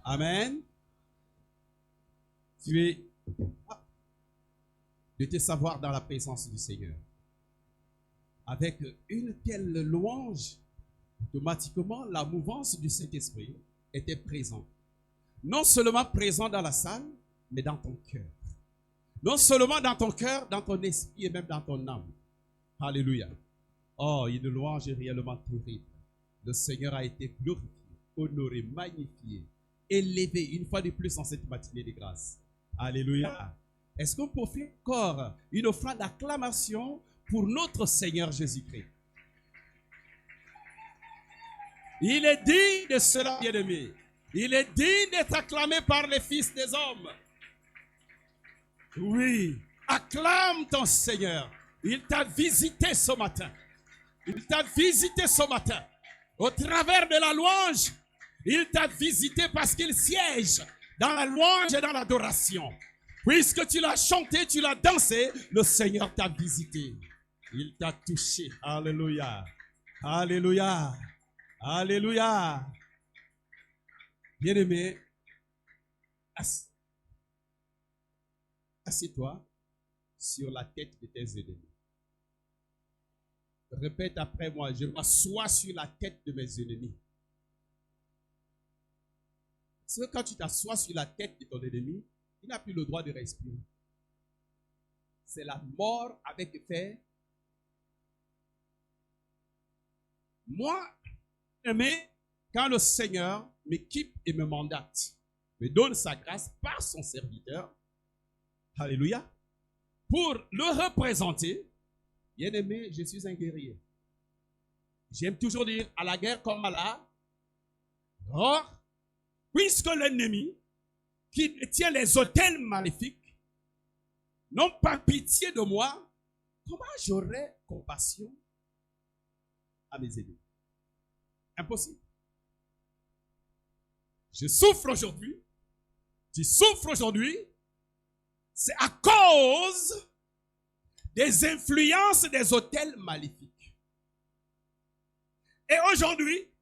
Amen. Tu es de te savoir dans la présence du Seigneur. Avec une telle louange, automatiquement, la mouvance du Saint-Esprit était présente. Non seulement présent dans la salle, mais dans ton cœur. Non seulement dans ton cœur, dans ton esprit et même dans ton âme. Alléluia. Oh, une louange réellement terrible. Le Seigneur a été glorifié, honoré, magnifié, élevé une fois de plus en cette matinée de grâce. Alléluia. Est-ce qu'on peut faire encore une offrande d'acclamation pour notre Seigneur Jésus-Christ? Il est digne de cela, bien-aimé. Il est digne d'être acclamé par les fils des hommes. Oui, acclame ton Seigneur. Il t'a visité ce matin. Il t'a visité ce matin. Au travers de la louange, il t'a visité parce qu'il siège dans la louange et dans l'adoration. Puisque tu l'as chanté, tu l'as dansé, le Seigneur t'a visité. Il t'a touché. Alléluia. Alléluia. Alléluia. Bien-aimé, assieds-toi sur la tête de tes ennemis. Répète après moi, je m'assois sur la tête de mes ennemis. Parce que quand tu t'assois sur la tête de ton ennemi, il n'a plus le droit de respirer. C'est la mort avec effet. Moi, aimé, quand le Seigneur m'équipe et me mandate, me donne sa grâce par son serviteur, alléluia, pour le représenter, bien aimé, je suis un guerrier. J'aime toujours dire à la guerre comme à la mort, puisque l'ennemi qui détient les autels maléfiques n'ont pas pitié de moi, comment j'aurai compassion à mes ennemis? Impossible. Je souffre aujourd'hui. Tu souffres aujourd'hui. C'est à cause des influences des autels maléfiques. Et aujourd'hui,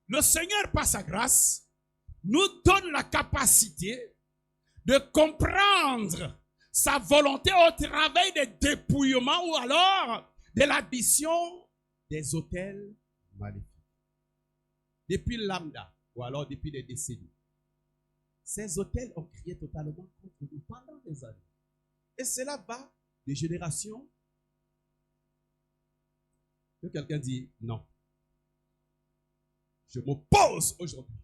le Seigneur, par sa grâce, nous donne la capacité de comprendre sa volonté au travers des dépouillements ou alors de l'addition des autels maléfiques. Depuis lambda, ou alors depuis des décennies, ces autels ont crié totalement contre nous pendant des années. Et cela va de génération. Que quelqu'un dit non. Je m'oppose aujourd'hui.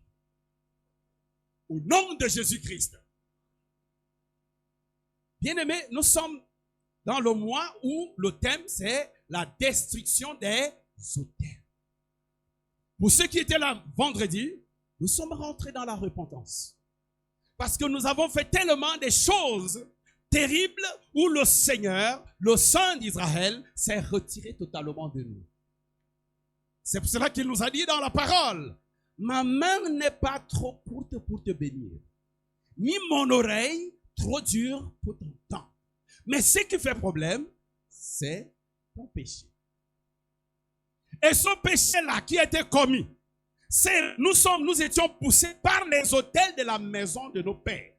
Au nom de Jésus-Christ. Bien-aimés, nous sommes dans le mois où le thème c'est la destruction des autels. Pour ceux qui étaient là vendredi, nous sommes rentrés dans la repentance. Parce que nous avons fait tellement de choses terribles où le Seigneur, le Saint d'Israël, s'est retiré totalement de nous. C'est pour cela qu'il nous a dit dans la parole, ma main n'est pas trop courte pour te bénir, ni mon oreille trop dure pour t'entendre. Mais ce qui fait problème, c'est ton péché. Et ce péché-là qui a été commis, nous étions poussés par les autels de la maison de nos pères.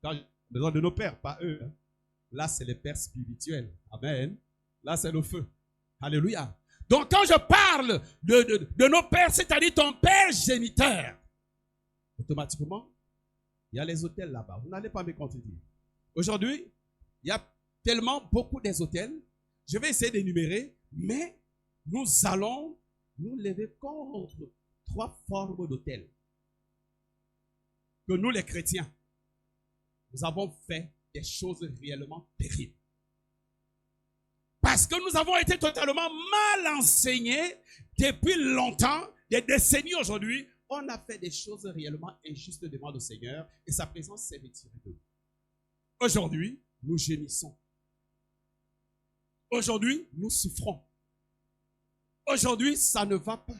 La maison de nos pères, pas eux. Hein. Là, c'est les pères spirituels. Amen. Là, c'est le feu. Alléluia. Donc, quand je parle de nos pères, c'est-à-dire ton père géniteur, automatiquement, il y a les autels là-bas. Vous n'allez pas me contredire. Aujourd'hui, il y a tellement beaucoup des autels. Je vais essayer d'énumérer, mais nous allons nous lever contre 3 formes d'autels. Que nous, les chrétiens, nous avons fait des choses réellement terribles. Parce que nous avons été totalement mal enseignés depuis longtemps, des décennies aujourd'hui. On a fait des choses réellement injustes devant le Seigneur et sa présence s'est retirée de nous. Aujourd'hui, nous gémissons. Aujourd'hui, nous souffrons. Aujourd'hui, ça ne va pas.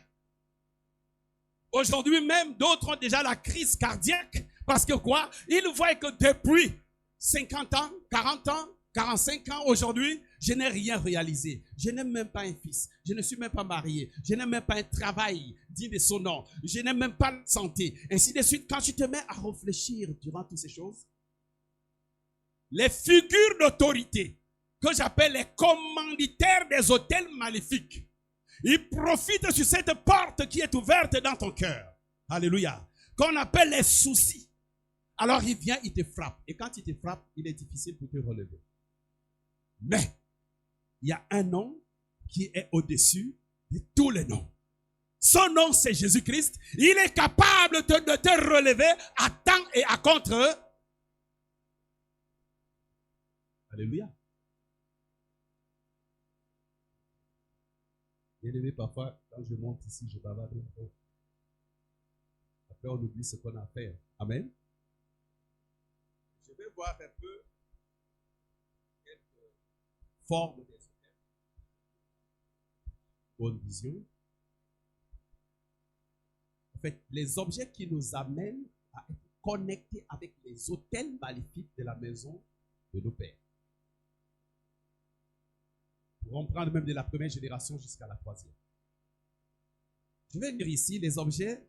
Aujourd'hui même, d'autres ont déjà la crise cardiaque. Parce que quoi? Ils voient que depuis 50 ans, 40 ans, 45 ans, aujourd'hui, Je n'ai rien réalisé. Je n'ai même pas un fils. Je ne suis même pas marié. Je n'ai même pas un travail digne de son nom. Je n'ai même pas de santé. Ainsi de suite, quand tu te mets à réfléchir durant toutes ces choses, les figures d'autorité que j'appelle les commanditaires des hôtels maléfiques, ils profitent sur cette porte qui est ouverte dans ton cœur. Alléluia. Qu'on appelle les soucis. Alors il vient, il te frappe. Et quand il te frappe, il est difficile pour te relever. Mais, il y a un nom qui est au-dessus de tous les noms. Son nom, c'est Jésus-Christ. Il est capable de te relever à temps et à contre. Alléluia. Bien aimé, parfois, quand je monte ici, je bavarde un peu. Après, on oublie ce qu'on a à faire. Amen. Je vais voir un peu quelques formes des hôtels. Bonne vision. En fait, les objets qui nous amènent à être connectés avec les hôtels maléfiques de la maison de nos pères. Pour en prendre même de la première génération jusqu'à la troisième. Je vais lire ici les objets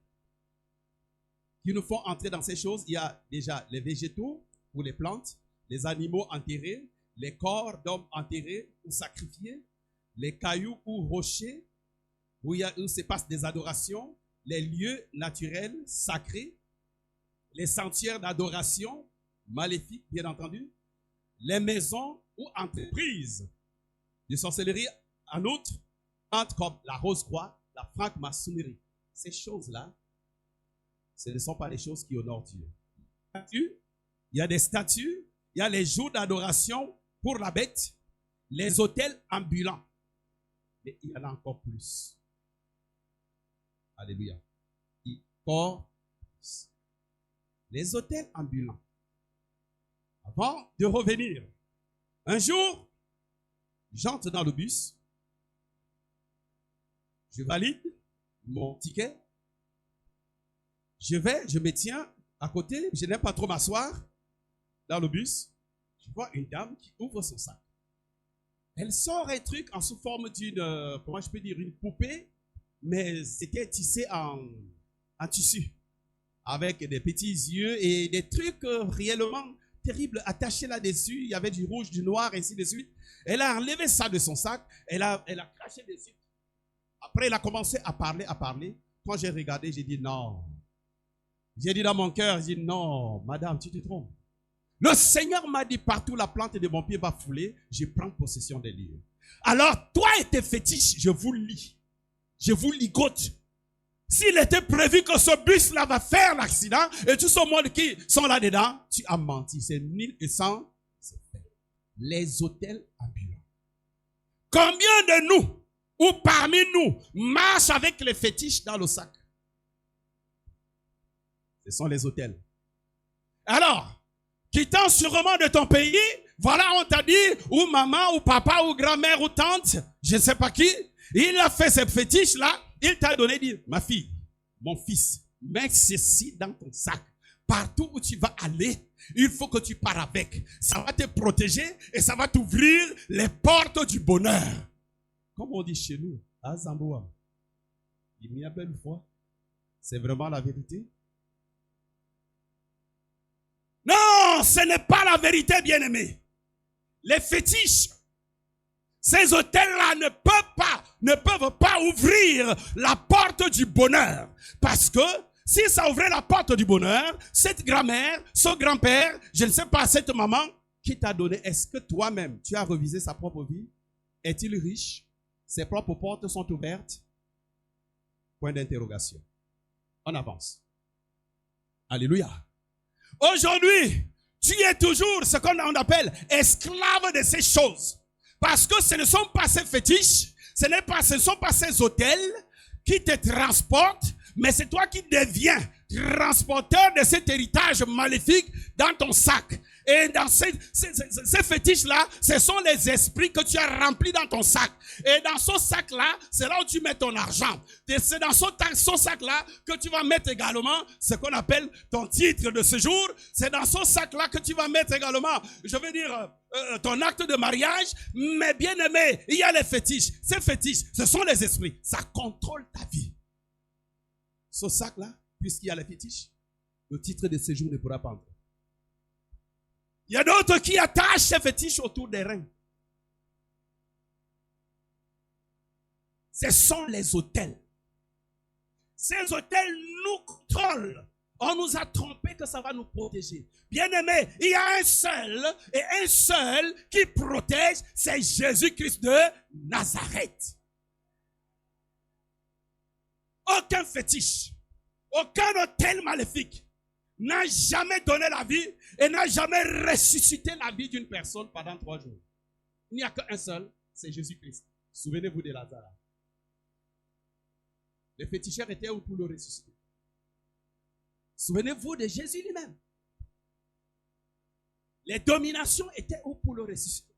qui nous font entrer dans ces choses. Il y a déjà les végétaux ou les plantes, les animaux enterrés, les corps d'hommes enterrés ou sacrifiés, les cailloux ou rochers où se passent des adorations, les lieux naturels sacrés, les sentiers d'adoration maléfiques, bien entendu, les maisons ou entreprises de sorcellerie, en outre, comme la Rose-Croix, la franc-maçonnerie. Ces choses-là, ce ne sont pas les choses qui honorent Dieu. Il y a des statues, il y a les jours d'adoration pour la bête, les hôtels ambulants. Mais il y en a encore plus. Alléluia. Encore plus. Les hôtels ambulants. Avant de revenir, un jour, j'entre dans le bus, je valide mon ticket, je me tiens à côté, je n'aime pas trop m'asseoir dans le bus, je vois une dame qui ouvre son sac. Elle sort un truc en sous forme d'une, comment je peux dire, une poupée, mais c'était tissé en tissu, avec des petits yeux et des trucs réellement terribles attachés là-dessus. Il y avait du rouge, du noir, ainsi de suite. Elle a enlevé ça de son sac, elle a craché dessus. Après, elle a commencé à parler. Quand j'ai regardé, j'ai dit non. J'ai dit dans mon cœur, j'ai dit non, madame, tu te trompes. Le Seigneur m'a dit partout la plante de mon pied va fouler, je prends possession des lieux. Alors, toi et tes fétiches, je vous lie. Je vous ligote. S'il était prévu que ce bus-là va faire l'accident et tous ce monde qui sont là-dedans, tu as menti. C'est 1000 et 100, c'est fait. Les hôtels ambulants. Combien de nous, ou parmi nous, marchent avec les fétiches dans le sac? Ce sont les hôtels. Alors, quittant sûrement de ton pays, voilà, on t'a dit, ou maman, ou papa, ou grand-mère, ou tante, je ne sais pas qui, il a fait ces fétiches-là, il t'a donné, dit, ma fille, mon fils, mets ceci dans ton sac. Partout où tu vas aller, il faut que tu pars avec. Ça va te protéger et ça va t'ouvrir les portes du bonheur. Comme on dit chez nous, à Zamboa, il y a belle foi. C'est vraiment la vérité? Non, ce n'est pas la vérité, bien-aimé. Les fétiches, ces hôtels-là ne peuvent pas ouvrir la porte du bonheur. Parce que si ça ouvrait la porte du bonheur, cette grand-mère, ce grand-père, je ne sais pas, cette maman qui t'a donné, est-ce que toi-même, tu as revisé sa propre vie? Est-il riche? Ses propres portes sont ouvertes? Point d'interrogation. On avance. Alléluia. Aujourd'hui, tu es toujours ce qu'on appelle esclave de ces choses. Parce que ce ne sont pas ces fétiches, ce ne sont pas ces hôtels qui te transportent, mais c'est toi qui deviens transporteur de cet héritage maléfique dans ton sac. Et dans ces fétiches-là, ce sont les esprits que tu as remplis dans ton sac. Et dans ce sac-là, c'est là où tu mets ton argent. Et c'est dans ce sac-là que tu vas mettre également ce qu'on appelle ton titre de séjour. C'est dans ce sac-là que tu vas mettre également, je veux dire, ton acte de mariage. Mais bien aimé, il y a les fétiches. Ces fétiches, ce sont les esprits. Ça contrôle ta vie. Ce sac-là, puisqu'il y a les fétiches, le titre de séjour ne pourra pas entrer. Il y a d'autres qui attachent ces fétiches autour des reins. Ce sont les autels. Ces autels nous contrôlent. On nous a trompé que ça va nous protéger. Bien aimé, il y a un seul qui protège, c'est Jésus-Christ de Nazareth. Aucun fétiche, aucun autel maléfique n'a jamais donné la vie et n'a jamais ressuscité la vie d'une personne pendant 3 jours. Il n'y a qu'un seul, c'est Jésus-Christ. Souvenez-vous de Lazare. Les féticheurs étaient où pour le ressusciter? Souvenez-vous de Jésus lui-même. Les dominations étaient où pour le ressusciter?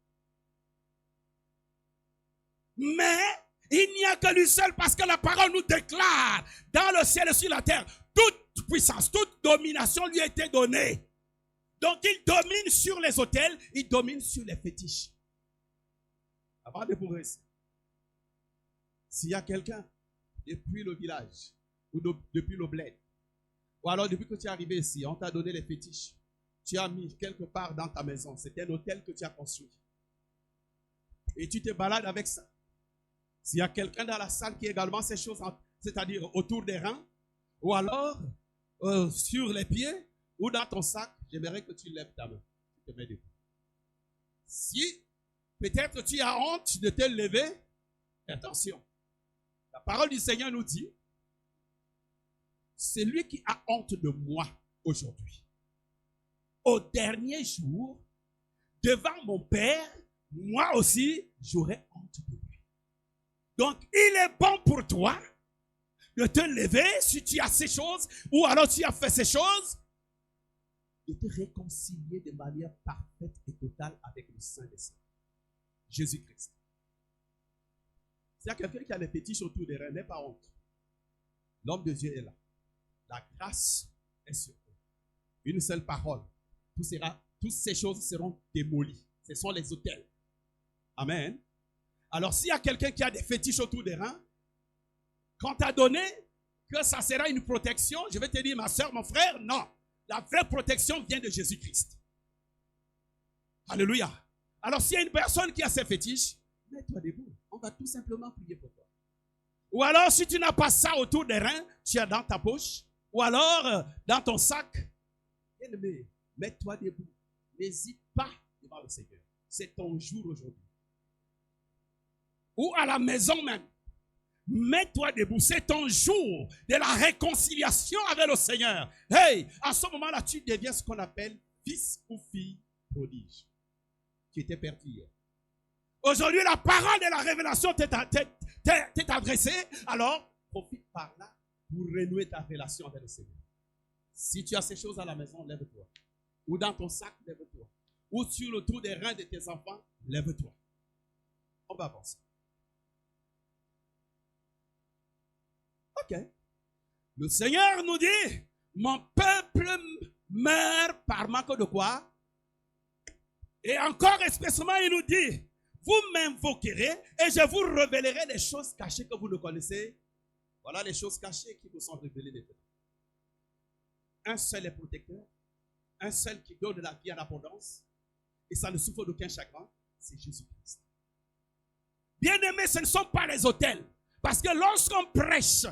Mais il n'y a que lui seul parce que la parole nous déclare dans le ciel et sur la terre, toute puissance, toute domination lui a été donnée. Donc il domine sur les autels, il domine sur les fétiches. Avant de progresser, s'il y a quelqu'un depuis le village ou depuis le bled, ou alors depuis que tu es arrivé ici, on t'a donné les fétiches, tu as mis quelque part dans ta maison, c'est un hôtel que tu as construit. Et tu te balades avec ça. S'il y a quelqu'un dans la salle qui a également ces choses, c'est-à-dire autour des reins, ou alors sur les pieds, ou dans ton sac, j'aimerais que tu lèves ta main. Tu te mets debout. Si peut-être tu as honte de te lever, attention. La parole du Seigneur nous dit, c'est lui qui a honte de moi aujourd'hui. Au dernier jour, devant mon Père, moi aussi, j'aurai honte de lui. Donc, il est bon pour toi de te lever si tu as ces choses, ou alors tu as fait ces choses, de te réconcilier de manière parfaite et totale avec le Saint des Saints, Jésus-Christ. S'il y a quelqu'un qui a les fétiches autour des reins, n'aie pas honte. L'homme de Dieu est là. La grâce est sur eux. Une seule parole. Toutes ces choses seront démolies. Ce sont les autels. Amen. Alors, s'il y a quelqu'un qui a des fétiches autour des reins, quand tu as donné que ça sera une protection, je vais te dire, ma soeur, mon frère, non. La vraie protection vient de Jésus-Christ. Alléluia. Alors, s'il y a une personne qui a ces fétiches, mets-toi debout. On va tout simplement prier pour toi. Ou alors, si tu n'as pas ça autour des reins, tu as dans ta poche, ou alors dans ton sac, bien-aimé, mets-toi debout. N'hésite pas devant le Seigneur. C'est ton jour aujourd'hui. Ou à la maison même. Mets-toi debout. C'est ton jour de la réconciliation avec le Seigneur. Hey, à ce moment-là, tu deviens ce qu'on appelle fils ou fille prodige. Tu étais perdu hier. Aujourd'hui, la parole de la révélation t'est adressée. Alors, profite par là pour renouer ta relation avec le Seigneur. Si tu as ces choses à la maison, lève-toi. Ou dans ton sac, lève-toi. Ou sur le tour des reins de tes enfants, lève-toi. On va avancer. Ok. Le Seigneur nous dit, mon peuple meurt par manque de quoi? Et encore expressément, il nous dit, vous m'invoquerez et je vous révélerai les choses cachées que vous ne connaissez. Voilà les choses cachées qui vous sont révélées maintenant. Un seul est protecteur, un seul qui donne la vie en abondance, et ça ne souffre d'aucun chagrin, c'est Jésus-Christ. Bien-aimés, ce ne sont pas les autels, parce que lorsqu'on prêche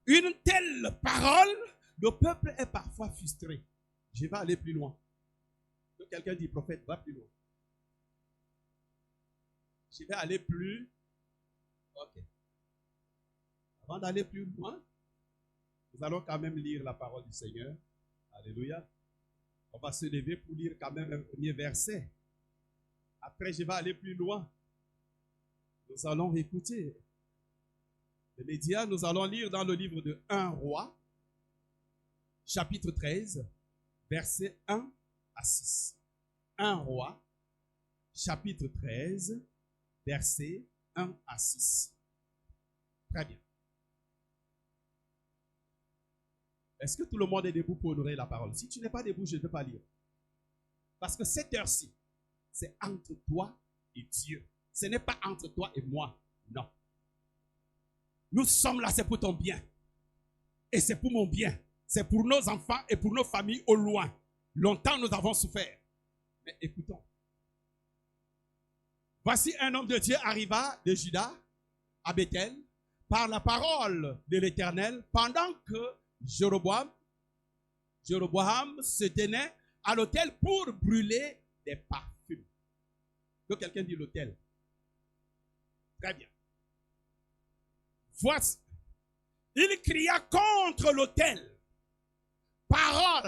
une telle parole, le peuple est parfois frustré. Je vais aller plus loin. Que quelqu'un dit, prophète, va plus loin. Je vais aller plus. Ok. Avant d'aller plus loin, nous allons quand même lire la parole du Seigneur. Alléluia. On va se lever pour lire quand même un premier verset. Après, je vais aller plus loin. Nous allons écouter les médias. Nous allons lire dans le livre de 1 Roi, chapitre 13, versets 1 à 6. 1 Roi, chapitre 13, versets 1 à 6. Très bien. Est-ce que tout le monde est debout pour honorer la parole? Si tu n'es pas debout, je ne peux pas lire. Parce que cette heure-ci, c'est entre toi et Dieu. Ce n'est pas entre toi et moi. Non. Nous sommes là, c'est pour ton bien. Et c'est pour mon bien. C'est pour nos enfants et pour nos familles au loin. Longtemps nous avons souffert. Mais écoutons. Voici un homme de Dieu arriva de Juda à Bethel par la parole de l'Éternel pendant que Jéroboam se tenait à l'autel pour brûler des parfums. Que quelqu'un dit l'autel. Très bien. Voici. Il cria contre l'autel. Par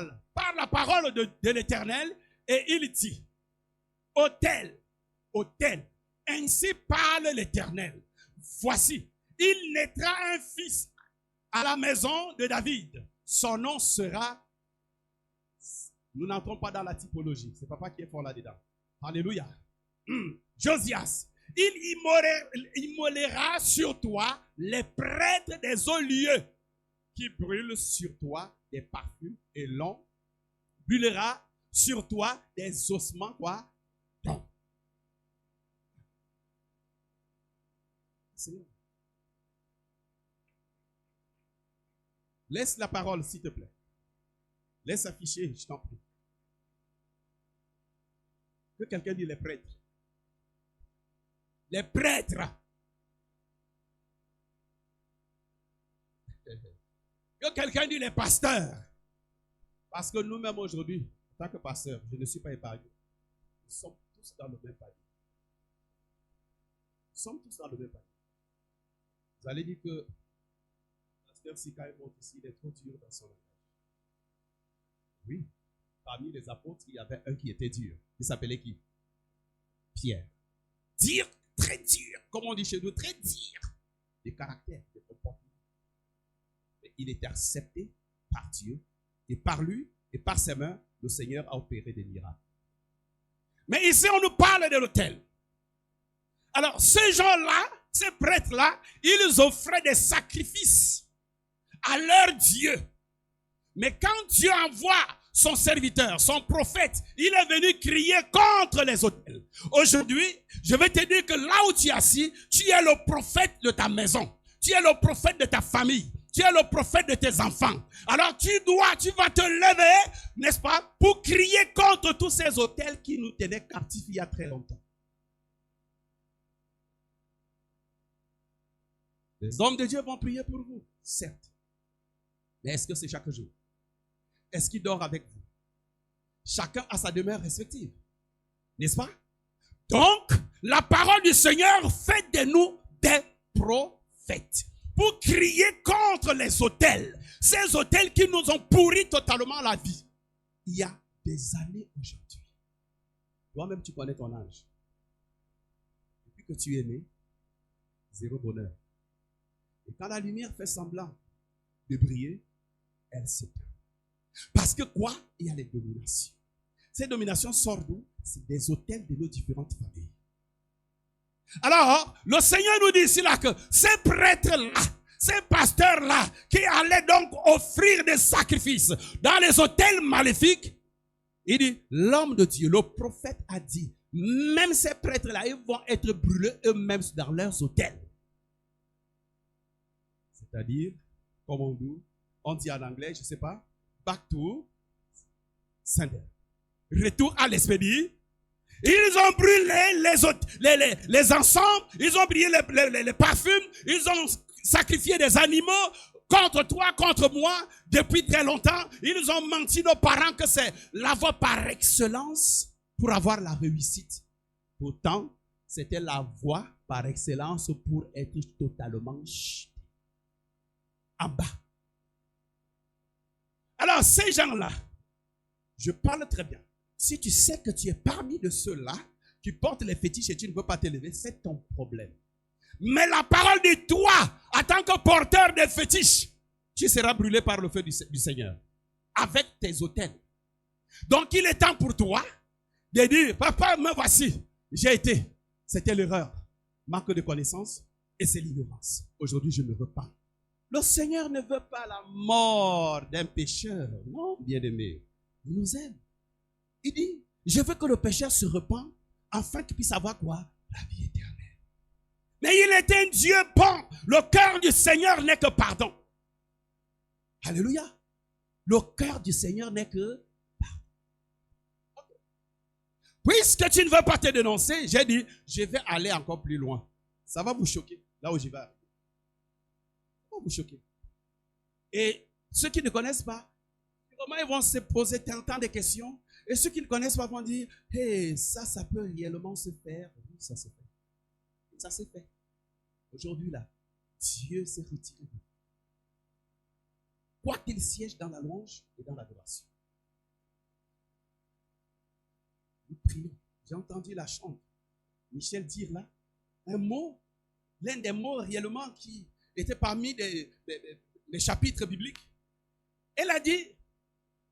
la parole de l'Éternel, et il dit, autel, autel, ainsi parle l'Éternel. Voici, il naîtra un fils à la maison de David. Son nom sera, nous n'entrons pas dans la typologie, c'est papa qui est fort là-dedans. Alléluia. Josias, il immolera sur toi les prêtres des hauts lieux qui brûlent sur toi des parfums et l'on brûlera sur toi des ossements, quoi? Donc. Laisse la parole, s'il te plaît. Laisse afficher, je t'en prie. Que quelqu'un dise les prêtres. Les prêtres. Que quelqu'un dise les pasteurs. Parce que nous-mêmes aujourd'hui, en tant que pasteurs, je ne suis pas épargné. Nous sommes tous dans le même panier. Nous sommes tous dans le même panier. Vous allez dire que le pasteur Sika montre ici, il est trop dur dans son langage. Oui, parmi les apôtres, il y avait un qui était dur. Il s'appelait qui? Pierre. Dur, très dur. Comme on dit chez nous, très dur. De caractère, de comportement. Mais il était accepté par Dieu. Et par lui, et par ses mains, le Seigneur a opéré des miracles. Mais ici, on nous parle de l'autel. Alors, ces gens-là, ces prêtres-là, ils offraient des sacrifices à leur Dieu. Mais quand Dieu envoie son serviteur, son prophète, il est venu crier contre les autels. Aujourd'hui, je vais te dire que là où tu es assis, tu es le prophète de ta maison. Tu es le prophète de ta famille. Tu es le prophète de tes enfants. Alors tu vas te lever, n'est-ce pas, pour crier contre tous ces autels qui nous tenaient captifs il y a très longtemps. Les hommes de Dieu vont prier pour vous, certes. Mais est-ce que c'est chaque jour? Est-ce qu'il dort avec vous? Chacun a sa demeure respective. N'est-ce pas? Donc, la parole du Seigneur fait de nous des prophètes. Pour crier contre les autels. Ces autels qui nous ont pourri totalement la vie. Il y a des années aujourd'hui. Toi-même, tu connais ton âge. Depuis que tu es né, zéro bonheur. Et quand la lumière fait semblant de briller, elle s'éteint. Parce que quoi? Il y a les dominations. Ces dominations sortent d'où? C'est des autels de nos différentes familles. Alors, le Seigneur nous dit ici là que ces prêtres-là, ces pasteurs-là, qui allaient donc offrir des sacrifices dans les autels maléfiques, il dit, l'homme de Dieu, le prophète a dit, même ces prêtres-là, ils vont être brûlés eux-mêmes dans leurs autels. C'est-à-dire, comme on dit en anglais, je ne sais pas, back to sender. Retour à l'expédie. Ils ont brûlé les ensembles, ils ont brûlé les parfums, ils ont sacrifié des animaux contre toi, contre moi, depuis très longtemps. Ils ont menti nos parents que c'est la voie par excellence pour avoir la réussite. Pourtant, c'était la voie par excellence pour être totalement en bas. Alors, ces gens-là, je parle très bien. Si tu sais que tu es parmi de ceux-là qui portent les fétiches et tu ne veux pas te lever, c'est ton problème. Mais la parole dit, toi, en tant que porteur des fétiches, tu seras brûlé par le feu du Seigneur, avec tes autels. Donc il est temps pour toi de dire, papa, me voici, j'ai été. C'était l'erreur, manque de connaissance, et c'est l'ignorance. Aujourd'hui, je me repens. Le Seigneur ne veut pas la mort d'un pécheur. Non, bien-aimé. Il nous aime. Il dit, je veux que le pécheur se repent afin qu'il puisse avoir quoi? La vie éternelle. Mais il est un Dieu bon. Le cœur du Seigneur n'est que pardon. Alléluia. Le cœur du Seigneur n'est que pardon. Puisque tu ne veux pas te dénoncer, j'ai dit, je vais aller encore plus loin. Ça va vous choquer, là où j'y vais. Ça va vous choquer. Et ceux qui ne connaissent pas, comment ils vont se poser tant de questions. Et ceux qui ne connaissent pas vont dire, hey, ça peut réellement se faire. Oui, ça se fait. Ça s'est fait. Aujourd'hui, là, Dieu s'est retiré. Quoi qu'il siège dans la louange et dans l'adoration. Nous prions. J'ai entendu la chante. Michel dire là, un mot, l'un des mots réellement qui était parmi les chapitres bibliques. Elle a dit,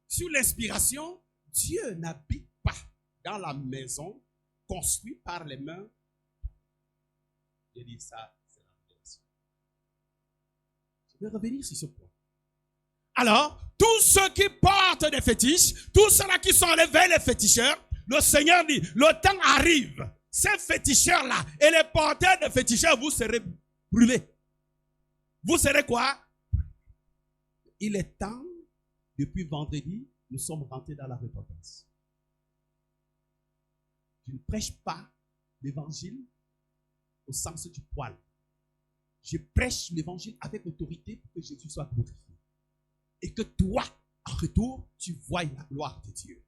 sur l'inspiration, Dieu n'habite pas dans la maison construite par les mains. J'ai dit ça, c'est la révélation. Je vais revenir sur ce point. Alors, tous ceux qui portent des fétiches, tous ceux-là qui sont allés vers les féticheurs, le Seigneur dit, le temps arrive. Ces féticheurs-là et les porteurs de féticheurs, vous serez brûlés. Vous serez quoi? Il est temps, depuis vendredi, nous sommes rentrés dans la repentance. Je ne prêche pas l'évangile au sens du poil. Je prêche l'évangile avec autorité pour que Jésus soit glorifié. Et que toi, en retour, tu voies la gloire de Dieu.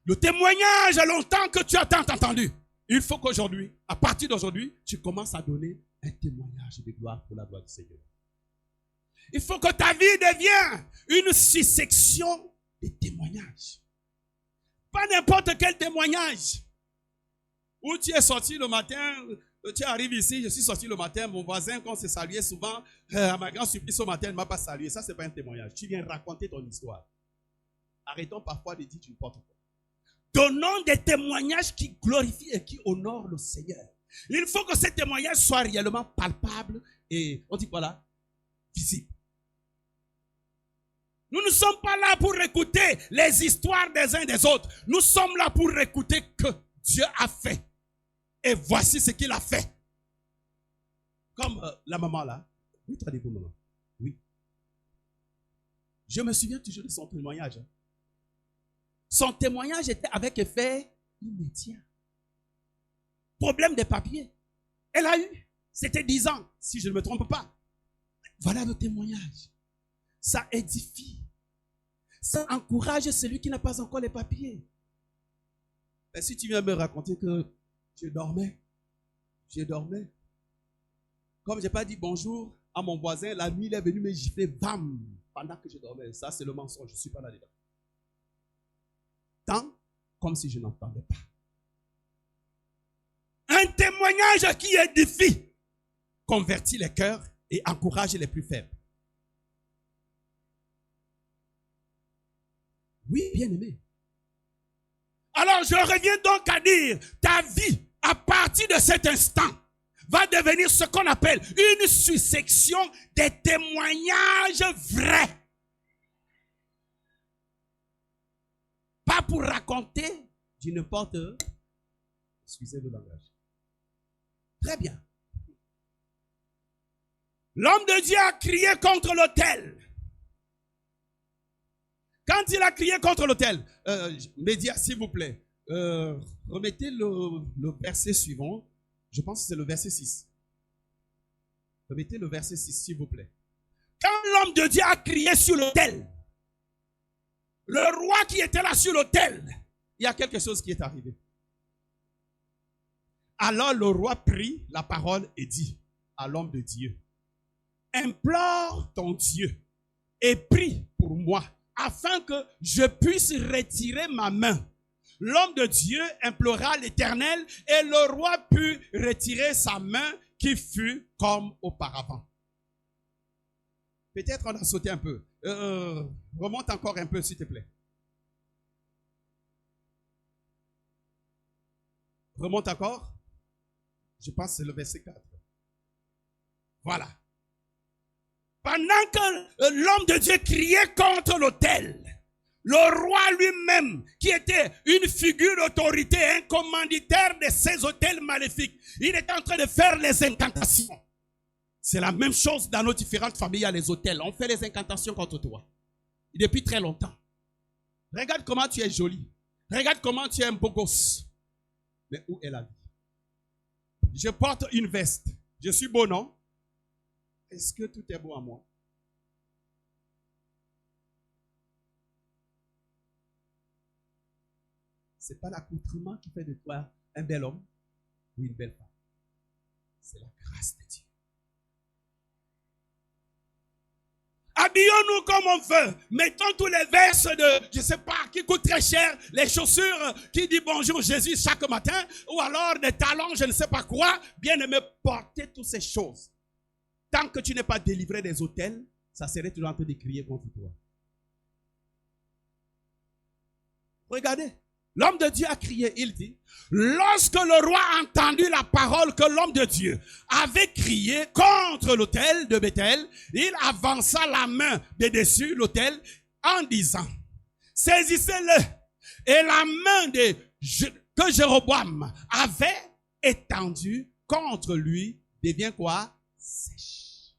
Le témoignage longtemps que tu as tant entendu, il faut qu'aujourd'hui, à partir d'aujourd'hui, tu commences à donner un témoignage de gloire pour la gloire du Seigneur. Il faut que ta vie devienne une succession de témoignages. Pas n'importe quel témoignage. Où tu es sorti le matin, tu arrives ici, je suis sorti le matin, mon voisin, quand on s'est salué souvent, à ma grande surprise ce matin, il ne m'a pas salué. Ça, ce n'est pas un témoignage. Tu viens raconter ton histoire. Arrêtons parfois de dire n'importe quoi. Donnons des témoignages qui glorifient et qui honorent le Seigneur. Il faut que ces témoignages soient réellement palpables et, on dit quoi là? Visibles. Nous ne sommes pas là pour écouter les histoires des uns des autres. Nous sommes là pour écouter que Dieu a fait. Et voici ce qu'il a fait. Comme la maman là. Oui, traduisez-vous, maman. Oui. Je me souviens toujours de son témoignage. Son témoignage était avec effet immédiat. Problème des papiers. Elle a eu. C'était 10 ans, si je ne me trompe pas. Voilà le témoignage. Ça édifie. Ça encourage celui qui n'a pas encore les papiers. Et si tu viens me raconter que je dormais, comme je n'ai pas dit bonjour à mon voisin, la nuit il est venu me gifler, bam, pendant que je dormais. Ça, c'est le mensonge, je ne suis pas là-dedans. Tant comme si je n'entendais pas. Un témoignage qui édifie, convertit les cœurs et encourage les plus faibles. Oui, bien aimé. Alors je reviens donc à dire, ta vie, à partir de cet instant, va devenir ce qu'on appelle une succession des témoignages vrais. Pas pour raconter du n'importe. Excusez le langage. Très bien. L'homme de Dieu a crié contre l'autel. Quand il a crié contre l'autel, médias, s'il vous plaît, remettez le verset suivant. Je pense que c'est le verset 6. Remettez le verset 6, s'il vous plaît. Quand l'homme de Dieu a crié sur l'autel, le roi qui était là sur l'autel, il y a quelque chose qui est arrivé. Alors le roi prit la parole et dit à l'homme de Dieu, implore ton Dieu et prie pour moi, afin que je puisse retirer ma main. L'homme de Dieu implora l'Éternel et le roi put retirer sa main qui fut comme auparavant. Peut-être on a sauté un peu. Remonte encore un peu, s'il te plaît. Remonte encore. Je pense que c'est le verset 4. Voilà. Pendant que l'homme de Dieu criait contre l'autel, le roi lui-même, qui était une figure d'autorité, un commanditaire de ces autels maléfiques, il est en train de faire les incantations. C'est la même chose dans nos différentes familles, à les autels. On fait les incantations contre toi. Depuis très longtemps. Regarde comment tu es joli. Regarde comment tu es un beau gosse. Mais où est la vie? Je porte une veste. Je suis beau, non? Est-ce que tout est beau à moi? Ce n'est pas l'accoutrement qui fait de toi un bel homme ou une belle femme. C'est la grâce de Dieu. Habillons-nous comme on veut. Mettons tous les vestes de, je ne sais pas, qui coûtent très cher. Les chaussures qui disent bonjour Jésus chaque matin. Ou alors des talons, je ne sais pas quoi. Bien aimé, porter toutes ces choses. Tant que tu n'es pas délivré des autels, ça serait toujours en train de crier contre toi. Regardez. L'homme de Dieu a crié, il dit, lorsque le roi a entendu la parole que l'homme de Dieu avait crié contre l'autel de Bethel, il avança la main de dessus l'autel en disant, saisissez-le. Et la main que Jéroboam avait étendue contre lui devient quoi? Sèche.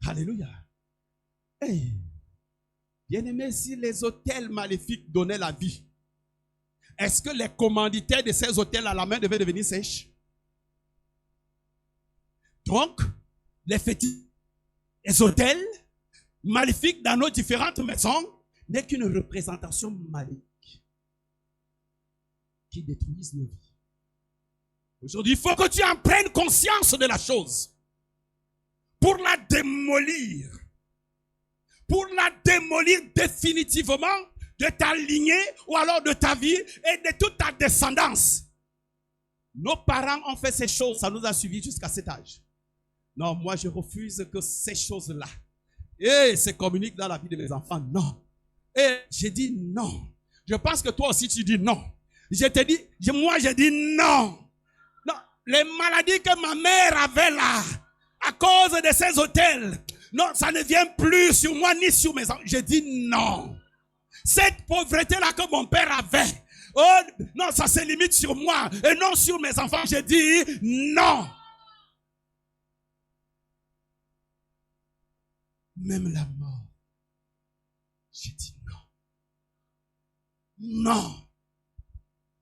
Alléluia. Hey. Bien-aimé, si les autels maléfiques donnaient la vie, est-ce que les commanditaires de ces autels à la main devaient devenir sèches? Donc, les fétiches, les autels maléfiques dans nos différentes maisons n'est qu'une représentation maléfique qui détruisent nos vies. Aujourd'hui, il faut que tu en prennes conscience de la chose pour la démolir. Pour la démolir définitivement de ta lignée ou alors de ta vie et de toute ta descendance. Nos parents ont fait ces choses, ça nous a suivis jusqu'à cet âge. Non, moi je refuse que ces choses-là se communiquent dans la vie de mes enfants. Non. Et j'ai dit non. Je pense que toi aussi tu dis non. Je te dis, moi j'ai dit non. Non, les maladies que ma mère avait là, à cause de ces hôtels, non, ça ne vient plus sur moi ni sur mes enfants. Je dis non. Cette pauvreté-là que mon père avait, oh, non, ça se limite sur moi et non sur mes enfants. Je dis non. Même la mort, je dis non. Non.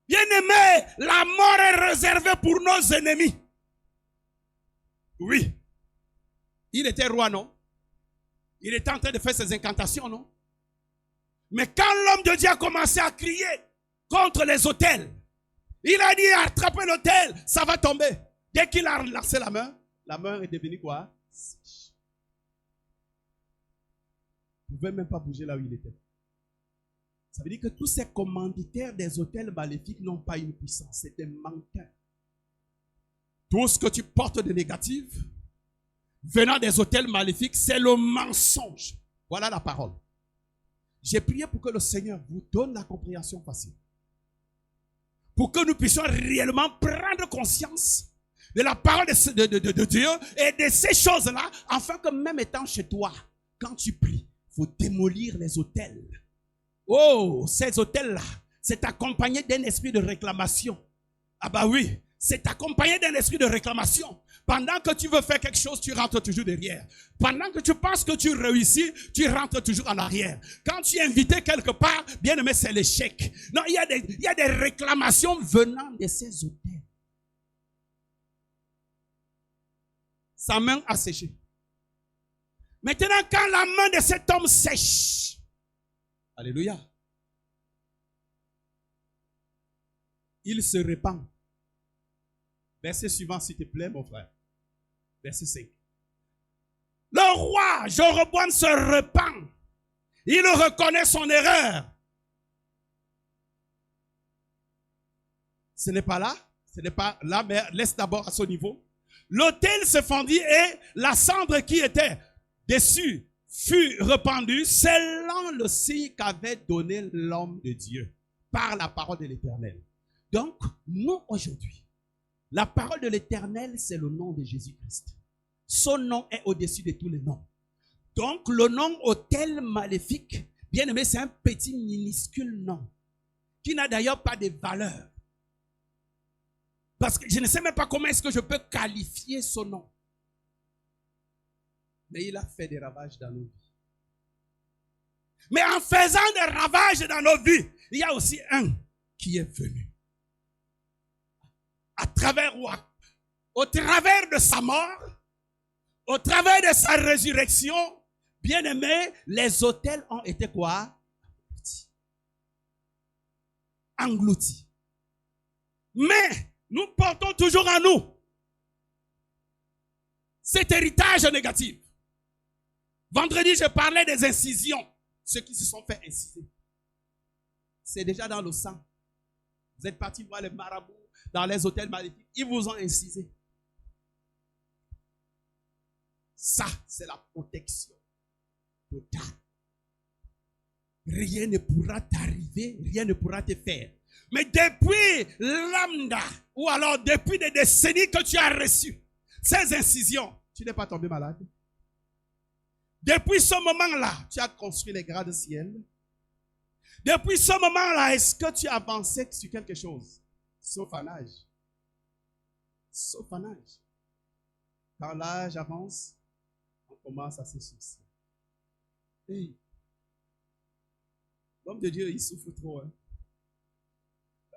Bien-aimé, la mort est réservée pour nos ennemis. Oui. Il était roi, non? Il était en train de faire ses incantations, non? Mais quand l'homme de Dieu a commencé à crier contre les autels, il a dit, attrapez l'autel, ça va tomber. Dès qu'il a relancé la main est devenue quoi? Sèche. Il ne pouvait même pas bouger là où il était. Ça veut dire que tous ces commanditaires des autels maléfiques n'ont pas une puissance, c'est des manquants. Tout ce que tu portes de négatif, venant des autels maléfiques, c'est le mensonge. Voilà la parole. J'ai prié pour que le Seigneur vous donne la compréhension facile. Pour que nous puissions réellement prendre conscience de la parole de Dieu et de ces choses-là, afin que même étant chez toi, quand tu pries, il faut démolir les autels. Oh, ces autels-là, c'est accompagné d'un esprit de réclamation. Ah bah oui, c'est accompagné d'un esprit de réclamation. Pendant que tu veux faire quelque chose, tu rentres toujours derrière. Pendant que tu penses que tu réussis, tu rentres toujours en arrière. Quand tu es invité quelque part, bien aimé, c'est l'échec. Non, il y a des réclamations venant de ces autels. Sa main a séché. Maintenant, quand la main de cet homme sèche, alléluia, il se répand. Verset suivant, s'il te plaît, mon frère. Verset 5. Le roi Jéroboam se repent. Il reconnaît son erreur. Ce n'est pas là, mais laisse d'abord à son niveau. L'autel se fendit et la cendre qui était dessus fut répandue selon le signe qu'avait donné l'homme de Dieu. par la parole de l'Éternel. Donc, nous aujourd'hui, la parole de l'Éternel, c'est le nom de Jésus-Christ. Son nom est au-dessus de tous les noms. Donc, le nom autel maléfique, bien aimé, c'est un petit minuscule nom qui n'a d'ailleurs pas de valeur. Parce que je ne sais même pas comment est-ce que je peux qualifier son nom. Mais il a fait des ravages dans nos vies. Mais en faisant des ravages dans nos vies, il y a aussi un qui est venu. À travers quoi? Au travers de sa mort, au travers de sa résurrection, bien aimé, les autels ont été quoi? Engloutis. Mais nous portons toujours en nous cet héritage négatif. Vendredi, je parlais des incisions. Ceux qui se sont fait inciser. C'est déjà dans le sang. Vous êtes partis voir les marabouts dans les hôtels maléfiques. Ils vous ont incisé. Ça, c'est la protection totale. Rien ne pourra t'arriver, rien ne pourra te faire. Mais depuis lambda, ou alors depuis des décennies que tu as reçu ces incisions, tu n'es pas tombé malade. Depuis ce moment-là, tu as construit les grades ciel. Depuis ce moment-là, est-ce que tu as avancé sur quelque chose? Sauf un âge. Sauf un âge. Quand l'âge avance, on commence à se soucier. Hey. L'homme de Dieu, il souffre trop. Hein?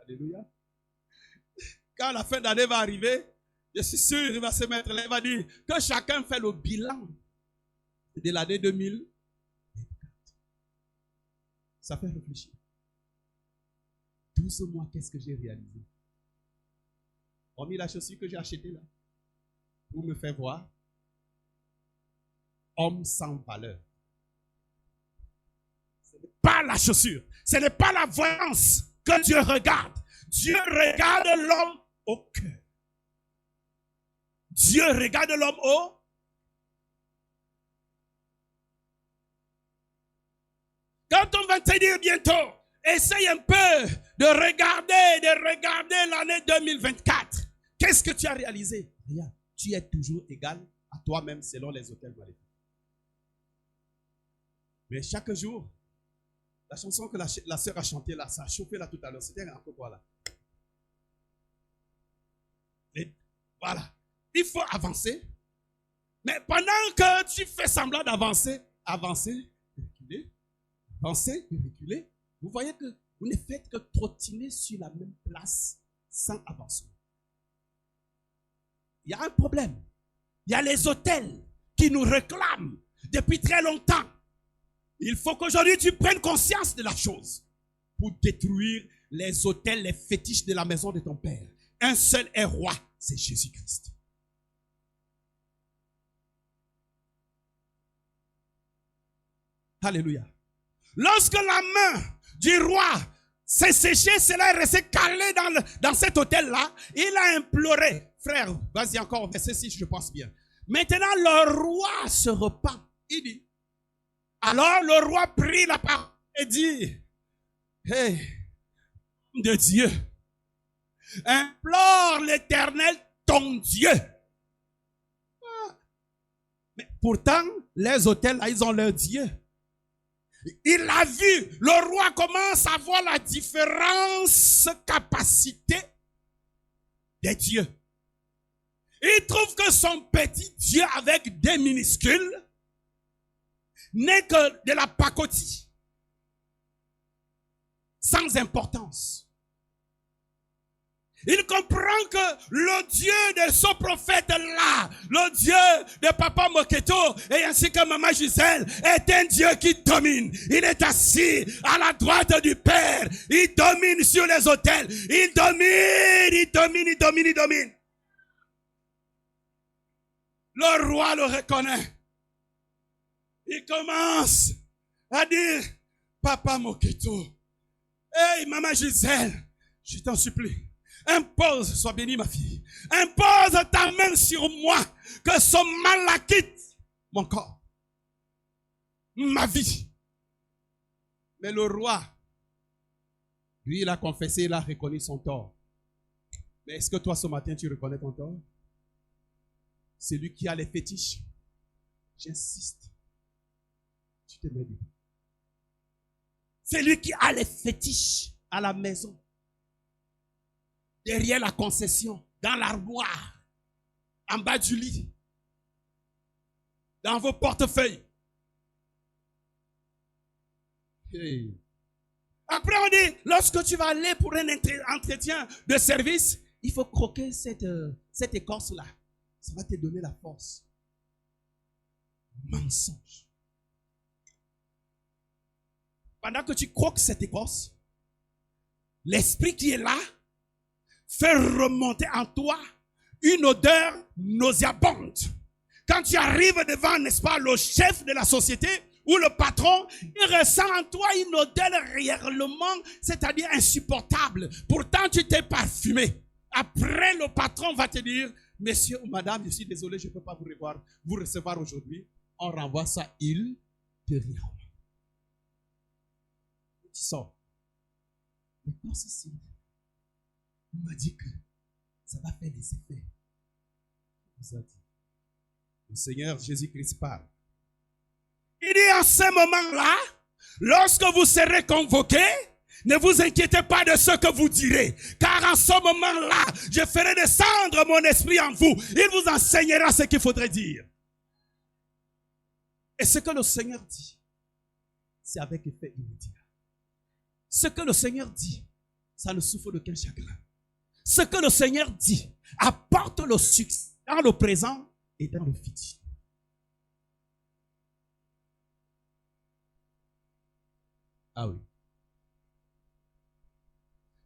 Alléluia. Quand la fin d'année va arriver, je suis sûr qu'il va se mettre là, il va dire que chacun fait le bilan de l'année 2024. Ça fait réfléchir. 12 mois, qu'est-ce que j'ai réalisé? Hormis la chaussure que j'ai achetée là, pour me faire voir, homme sans valeur. Ce n'est pas la chaussure, ce n'est pas la voyance que Dieu regarde. Dieu regarde l'homme au cœur. Dieu regarde l'homme au. Quand on va te dire bientôt, essaye un peu de regarder l'année 2024. Qu'est-ce que tu as réalisé? Rien. Tu es toujours égal à toi-même selon les hôtels maléfiques. Mais chaque jour, la chanson que la sœur a chantée là, ça a chauffé là tout à l'heure. C'était un peu quoi là? Et voilà. Il faut avancer. Mais pendant que tu fais semblant d'avancer, avancer, reculer, avancer et reculer, vous voyez que vous ne faites que trottiner sur la même place sans avancement. Il y a un problème. Il y a les hôtels qui nous réclament depuis très longtemps. Il faut qu'aujourd'hui tu prennes conscience de la chose pour détruire les hôtels, les fétiches de la maison de ton père. Un seul est roi, c'est Jésus-Christ. Alléluia. Lorsque la main du roi s'est séchée, cela est resté calé dans cet hôtel-là, il a imploré. Frère, vas-y encore, verset 6, je pense bien. Maintenant, le roi se repent. Il dit. Alors, le roi prit la parole et dit, hey, de Dieu, implore l'Éternel, ton Dieu. Mais pourtant, les hôtels, là, ils ont leur Dieu. Il a vu, le roi commence à voir la différence capacité des dieux. Il trouve que son petit Dieu avec des minuscules n'est que de la pacotille, sans importance. Il comprend que le Dieu de ce prophète-là, le Dieu de Papa Moketo et ainsi que Maman Gisèle est un Dieu qui domine. Il est assis à la droite du Père. Il domine sur les autels. Il domine. Le roi le reconnaît. Il commence à dire, Papa Moketo, hey Maman Gisèle, je t'en supplie. Impose, sois bénie ma fille, impose ta main sur moi, que ce mal-là quitte mon corps, ma vie. Mais le roi Lui, il a confessé, il a reconnu son tort. Mais est-ce que toi, ce matin, tu reconnais ton tort? C'est lui qui a les fétiches. J'insiste. Tu te mets bien. C'est lui qui a les fétiches à la maison. Derrière la concession, dans l'armoire, en bas du lit, dans vos portefeuilles. Hey. Après, on dit, lorsque tu vas aller pour un entretien de service, il faut croquer cette écorce-là. Ça va te donner la force. Mensonge. Pendant que tu croques cette écorce, l'esprit qui est là fait remonter en toi une odeur nauséabonde. Quand tu arrives devant, n'est-ce pas, le chef de la société ou le patron, il ressent en toi une odeur réellement, c'est-à-dire insupportable. Pourtant, tu t'es parfumé. Après, le patron va te dire, monsieur ou madame, je suis désolé, je ne peux pas vous recevoir aujourd'hui. On renvoie ça ultérieurement. Tu sors. Mais quand ceci, il m'a dit que ça va faire des effets. Il vous a dit. Le Seigneur Jésus-Christ parle. Il dit en ce moment-là, lorsque vous serez convoqués, ne vous inquiétez pas de ce que vous direz, car en ce moment-là, je ferai descendre mon esprit en vous. Il vous enseignera ce qu'il faudrait dire. Et ce que le Seigneur dit, c'est avec effet immédiat. Ce que le Seigneur dit, ça ne souffre d'aucun chagrin. Ce que le Seigneur dit apporte le succès dans le présent et dans le futur. Ah oui.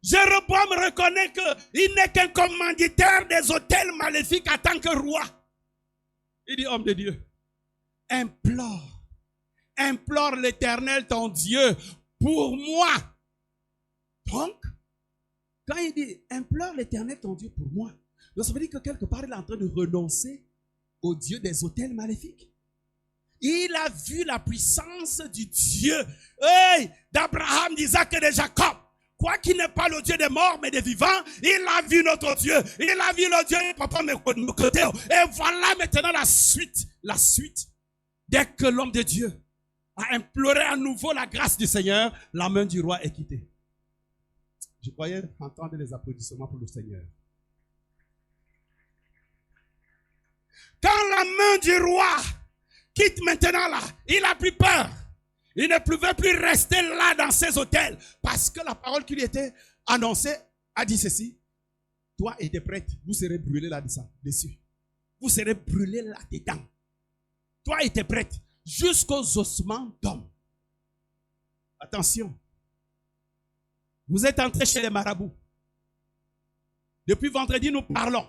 Jéroboam reconnaît qu'il n'est qu'un commanditaire des hôtels maléfiques en tant que roi. Il dit, homme de Dieu, implore l'Éternel ton Dieu pour moi. Donc, quand il dit, implore l'Éternel ton Dieu pour moi, donc ça veut dire que quelque part, il est en train de renoncer au Dieu des hôtels maléfiques. Il a vu la puissance du Dieu d'Abraham, d'Isaac et de Jacob. Quoi qu'il n'est pas le Dieu des morts, mais des vivants, il a vu notre Dieu. Il a vu le Dieu de papa de côté. Et voilà maintenant la suite. La suite. Dès que l'homme de Dieu a imploré à nouveau la grâce du Seigneur, la main du roi est quittée. Je croyais entendre les applaudissements pour le Seigneur. Quand la main du roi quitte maintenant là, il a plus peur. Il ne pouvait plus rester là dans ses hôtels parce que la parole qui lui était annoncée a dit ceci. Toi et tes prêtres, vous serez brûlés là-dessus. Vous serez brûlés là-dedans. Toi et tes prêtres, jusqu'aux ossements d'hommes. Attention. Vous êtes entrés chez les marabouts. Depuis vendredi, nous parlons.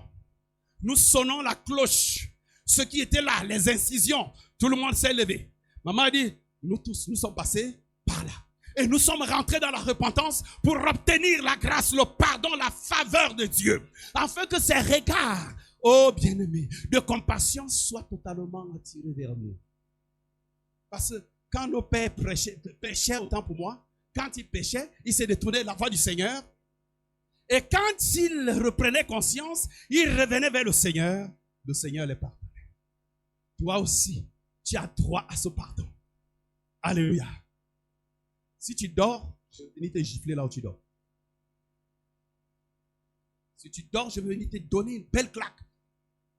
Nous sonnons la cloche. Ceux qui étaient là, les incisions, tout le monde s'est levé. Maman a dit, nous tous, nous sommes passés par là. Et nous sommes rentrés dans la repentance pour obtenir la grâce, le pardon, la faveur de Dieu. Afin que ces regards, oh bien-aimés, de compassion soient totalement attirés vers nous. Parce que quand nos pères péchaient autant pour moi, quand ils péchaient, ils se détournaient de la voie du Seigneur. Et quand ils reprenaient conscience, ils revenaient vers le Seigneur les pardonnait. Toi aussi, tu as droit à ce pardon. Alléluia. Si tu dors, je vais venir te gifler là où tu dors. Si tu dors, je vais venir te donner une belle claque.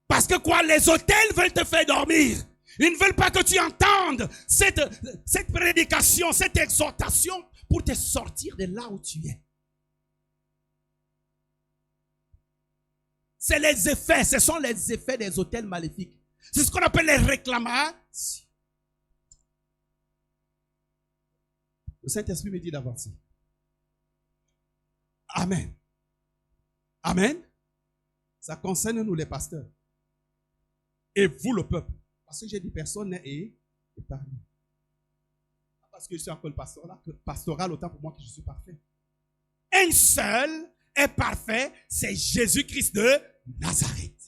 Parce que quoi, les hôtels veulent te faire dormir. Ils ne veulent pas que tu entendes cette prédication, cette exhortation pour te sortir de là où tu es. C'est les effets, ce sont les effets des hôtels maléfiques. C'est ce qu'on appelle les réclamations. Le Saint-Esprit me dit d'avancer. Amen. Amen. Ça concerne nous les pasteurs. Et vous le peuple. Parce que j'ai dit personne n'est épargné. Parce que je suis encore le pastoral, autant pour moi que je suis parfait. Un seul est parfait, c'est Jésus-Christ de Nazareth.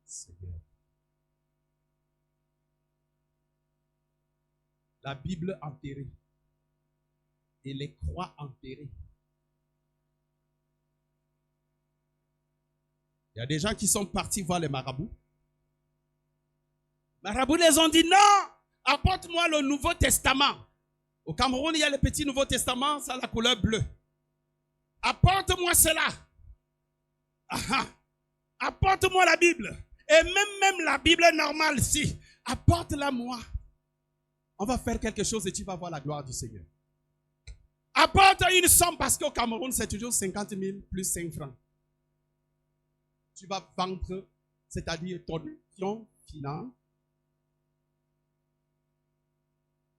Seigneur. la Bible enterrée et les croix enterrées. Il y a des gens qui sont partis voir les marabouts. Les marabouts les ont dit non, apporte-moi le Nouveau Testament. Au Cameroun, il y a le petit Nouveau Testament, ça a la couleur bleue. Apporte-moi cela. Apporte-moi la Bible. Et même la Bible normale, si. Apporte-la moi. On va faire quelque chose et tu vas voir la gloire du Seigneur. Apporte une somme parce qu'au Cameroun, c'est toujours 50 000 plus 5 francs. Tu vas vendre, c'est-à-dire ton option finale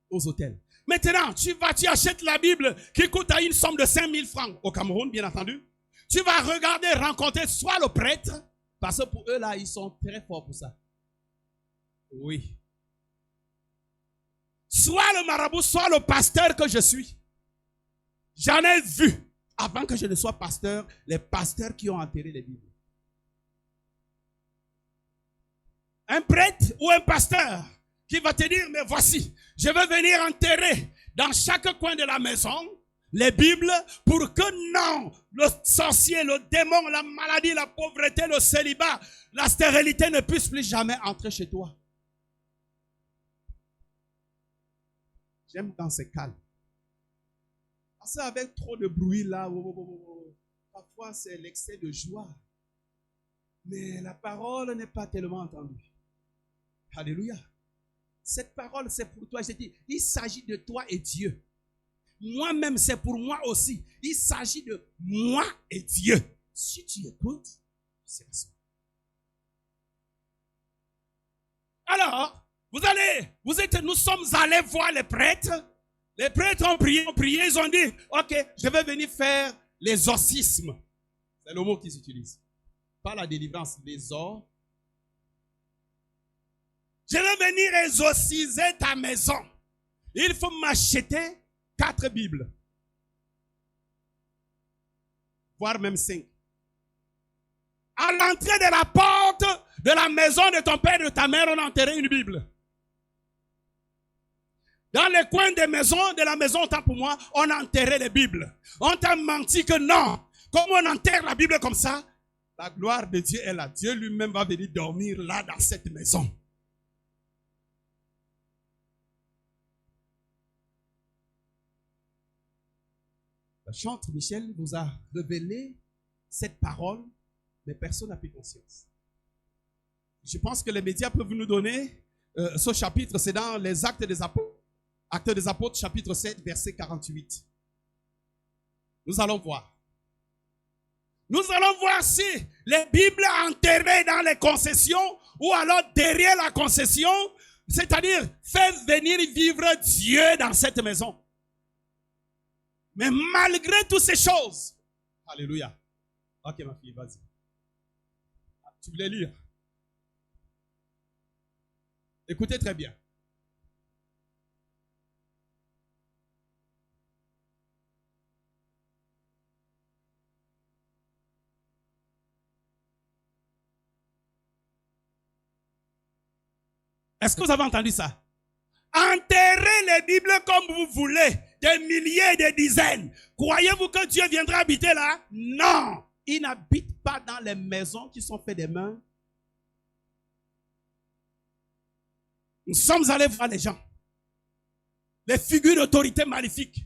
aux hôtels. Maintenant, tu achètes la Bible qui coûte à une somme de 5 000 francs au Cameroun, bien entendu. Tu vas regarder, rencontrer soit le prêtre, parce que pour eux, là, ils sont très forts pour ça. Oui. Soit le marabout, soit le pasteur que je suis. J'en ai vu, avant que je ne sois pasteur, les pasteurs qui ont enterré les Bibles. Un prêtre ou un pasteur qui va te dire, mais voici, je vais venir enterrer dans chaque coin de la maison les Bibles pour que non, le sorcier, le démon, la maladie, la pauvreté, le célibat, la stérilité ne puissent plus jamais entrer chez toi. J'aime quand c'est calme. Parce qu'avec trop de bruit là, parfois c'est l'excès de joie. Mais la parole n'est pas tellement entendue. Alléluia. Cette parole, c'est pour toi. Je dis, il s'agit de toi et Dieu. Moi-même, c'est pour moi aussi. Il s'agit de moi et Dieu. Si tu écoutes, c'est ça. Alors, nous sommes allés voir les prêtres. Les prêtres ont prié, ils ont dit, ok, je vais venir faire l'exorcisme. C'est le mot qu'ils utilisent. Pas la délivrance, l'exor. Je vais venir exorciser ta maison. Il faut m'acheter 4 Bibles. Voire même 5. À l'entrée de la porte de la maison de ton père et de ta mère, on a enterré une Bible. Dans les coins des maisons, de la maison, tant pour moi, on a enterré les Bibles. On t'a menti que non. Comme on enterre la Bible comme ça, la gloire de Dieu est là. Dieu lui-même va venir dormir là dans cette maison. Le chantre Michel vous a révélé cette parole, mais personne n'a pris conscience. Je pense que les médias peuvent nous donner ce chapitre, c'est dans les Actes des Apôtres. Actes des Apôtres, chapitre 7, verset 48. Nous allons voir. Nous allons voir si les Bibles enterrées dans les concessions ou alors derrière la concession, c'est-à-dire faire venir vivre Dieu dans cette maison. Mais malgré toutes ces choses, alléluia. Ok ma fille, vas-y. Tu voulais lire? Écoutez très bien. Est-ce que vous avez entendu ça? Enterrez les Bibles comme vous voulez, des milliers, des dizaines. Croyez-vous que Dieu viendra habiter là? Non. Il n'habite pas dans les maisons qui sont faites des mains. Nous sommes allés voir les gens. Les figures d'autorité maléfiques.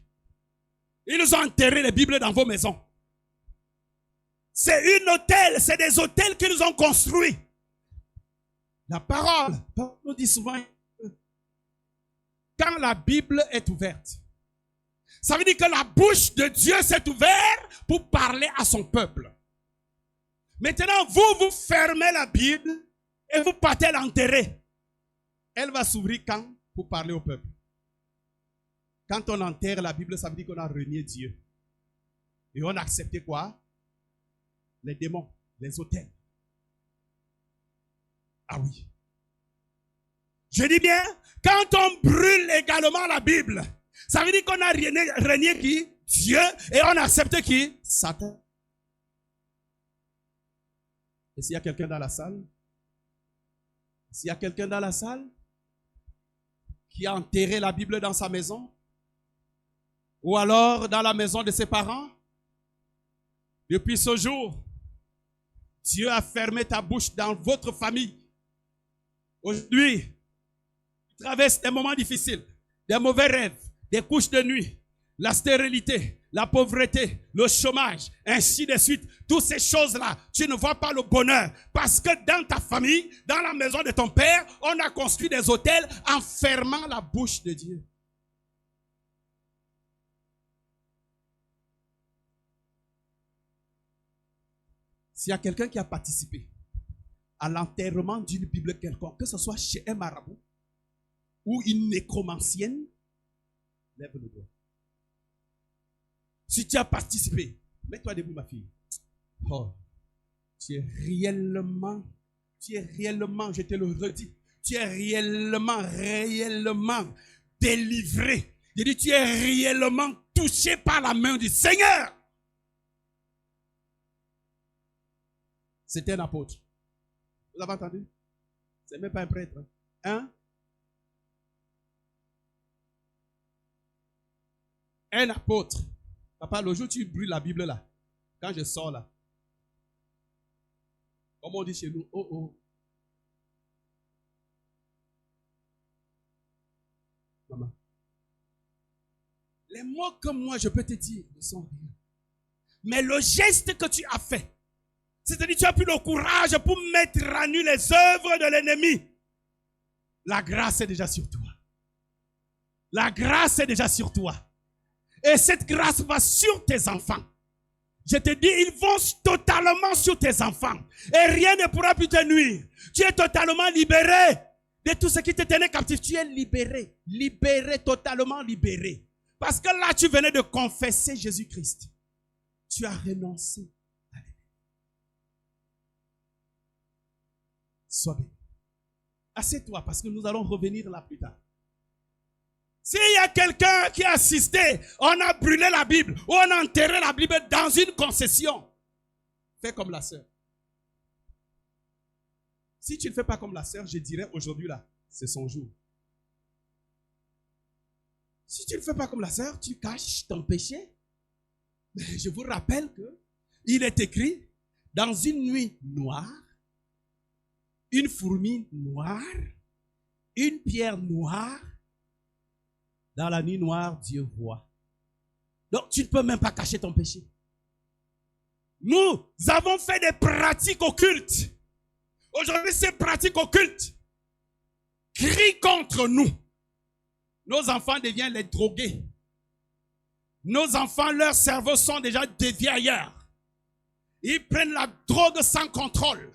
Ils nous ont enterré les Bibles dans vos maisons. C'est un hôtel, c'est des hôtels qu'ils nous ont construits. La parole nous dit souvent, quand la Bible est ouverte, ça veut dire que la bouche de Dieu s'est ouverte pour parler à son peuple. Maintenant, vous fermez la Bible et vous partez l'enterrer. Elle va s'ouvrir quand? Pour parler au peuple. Quand on enterre la Bible, ça veut dire qu'on a renié Dieu. Et on a accepté quoi? Les démons, les autels. Ah oui. Je dis bien, quand on brûle également la Bible, ça veut dire qu'on a renié qui? Dieu. Et on accepte qui? Satan. Et s'il y a quelqu'un dans la salle? S'il y a quelqu'un dans la salle qui a enterré la Bible dans sa maison? Ou alors dans la maison de ses parents? Depuis ce jour, Dieu a fermé ta bouche dans votre famille. Aujourd'hui, tu traverses des moments difficiles, des mauvais rêves, des couches de nuit, la stérilité, la pauvreté, le chômage, ainsi de suite. Toutes ces choses-là, tu ne vois pas le bonheur. Parce que dans ta famille, dans la maison de ton père, on a construit des hôtels en fermant la bouche de Dieu. S'il y a quelqu'un qui a participé à l'enterrement d'une Bible quelconque, que ce soit chez un marabout ou une nécromancienne, lève le doigt. Si tu as participé, mets-toi debout, ma fille. Oh, tu es réellement, je te le redis, tu es réellement délivré. Je dis, tu es réellement touché par la main du Seigneur. C'était un apôtre. Vous avez entendu? C'est même pas un prêtre. Hein? Un apôtre. Papa, le jour où tu brûles la Bible là, quand je sors là, comme on dit chez nous, oh oh. Maman. Les mots que moi je peux te dire ne sont rien. Mais le geste que tu as fait, c'est-à-dire tu as pris le courage pour mettre à nu les œuvres de l'ennemi. La grâce est déjà sur toi. La grâce est déjà sur toi. Et cette grâce va sur tes enfants. Je te dis, ils vont totalement sur tes enfants. Et rien ne pourra plus te nuire. Tu es totalement libéré de tout ce qui te tenait captif. Tu es libéré. Libéré, totalement libéré. Parce que là, tu venais de confesser Jésus-Christ. Tu as renoncé. Sois béni. Assieds-toi parce que nous allons revenir là plus tard. S'il y a quelqu'un qui a assisté, on a brûlé la Bible, ou on a enterré la Bible dans une concession, fais comme la sœur. Si tu ne fais pas comme la sœur, je dirais aujourd'hui là, c'est son jour. Si tu ne fais pas comme la sœur, tu caches ton péché. Mais je vous rappelle que il est écrit, dans une nuit noire, une fourmi noire, une pierre noire, dans la nuit noire, Dieu voit. Donc, tu ne peux même pas cacher ton péché. Nous avons fait des pratiques occultes. Aujourd'hui, ces pratiques occultes crient contre nous. Nos enfants deviennent les drogués. Nos enfants, leurs cerveaux sont déjà déviés ailleurs. Ils prennent la drogue sans contrôle.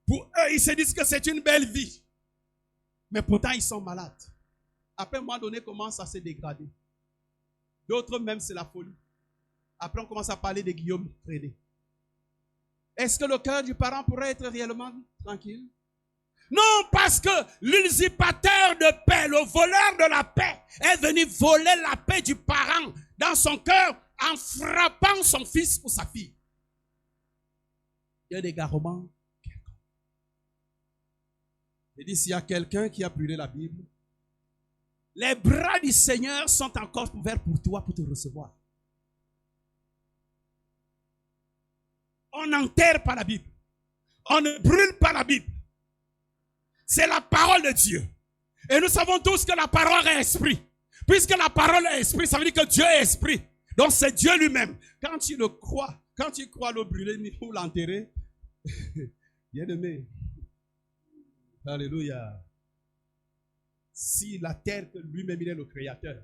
Pour eux, ils se disent que c'est une belle vie. Mais pourtant, ils sont malades. Après, à un moment donné, commence à se dégrader. D'autres même, c'est la folie. Après, on commence à parler de Guillaume Frédé. Est-ce que le cœur du parent pourrait être réellement tranquille? Non, parce que l'usurpateur de paix, le voleur de la paix, est venu voler la paix du parent dans son cœur en frappant son fils ou sa fille. Il y a des égarements. Je dis, s'il y a quelqu'un qui a brûlé la Bible, les bras du Seigneur sont encore ouverts pour toi, pour te recevoir. On n'enterre pas la Bible. On ne brûle pas la Bible. C'est la parole de Dieu. Et nous savons tous que la parole est esprit. Puisque la parole est esprit, ça veut dire que Dieu est esprit. Donc c'est Dieu lui-même. Quand tu le crois, quand tu crois le brûler ou l'enterrer, bien aimé. Alléluia. Si la terre, que lui-même il est le créateur,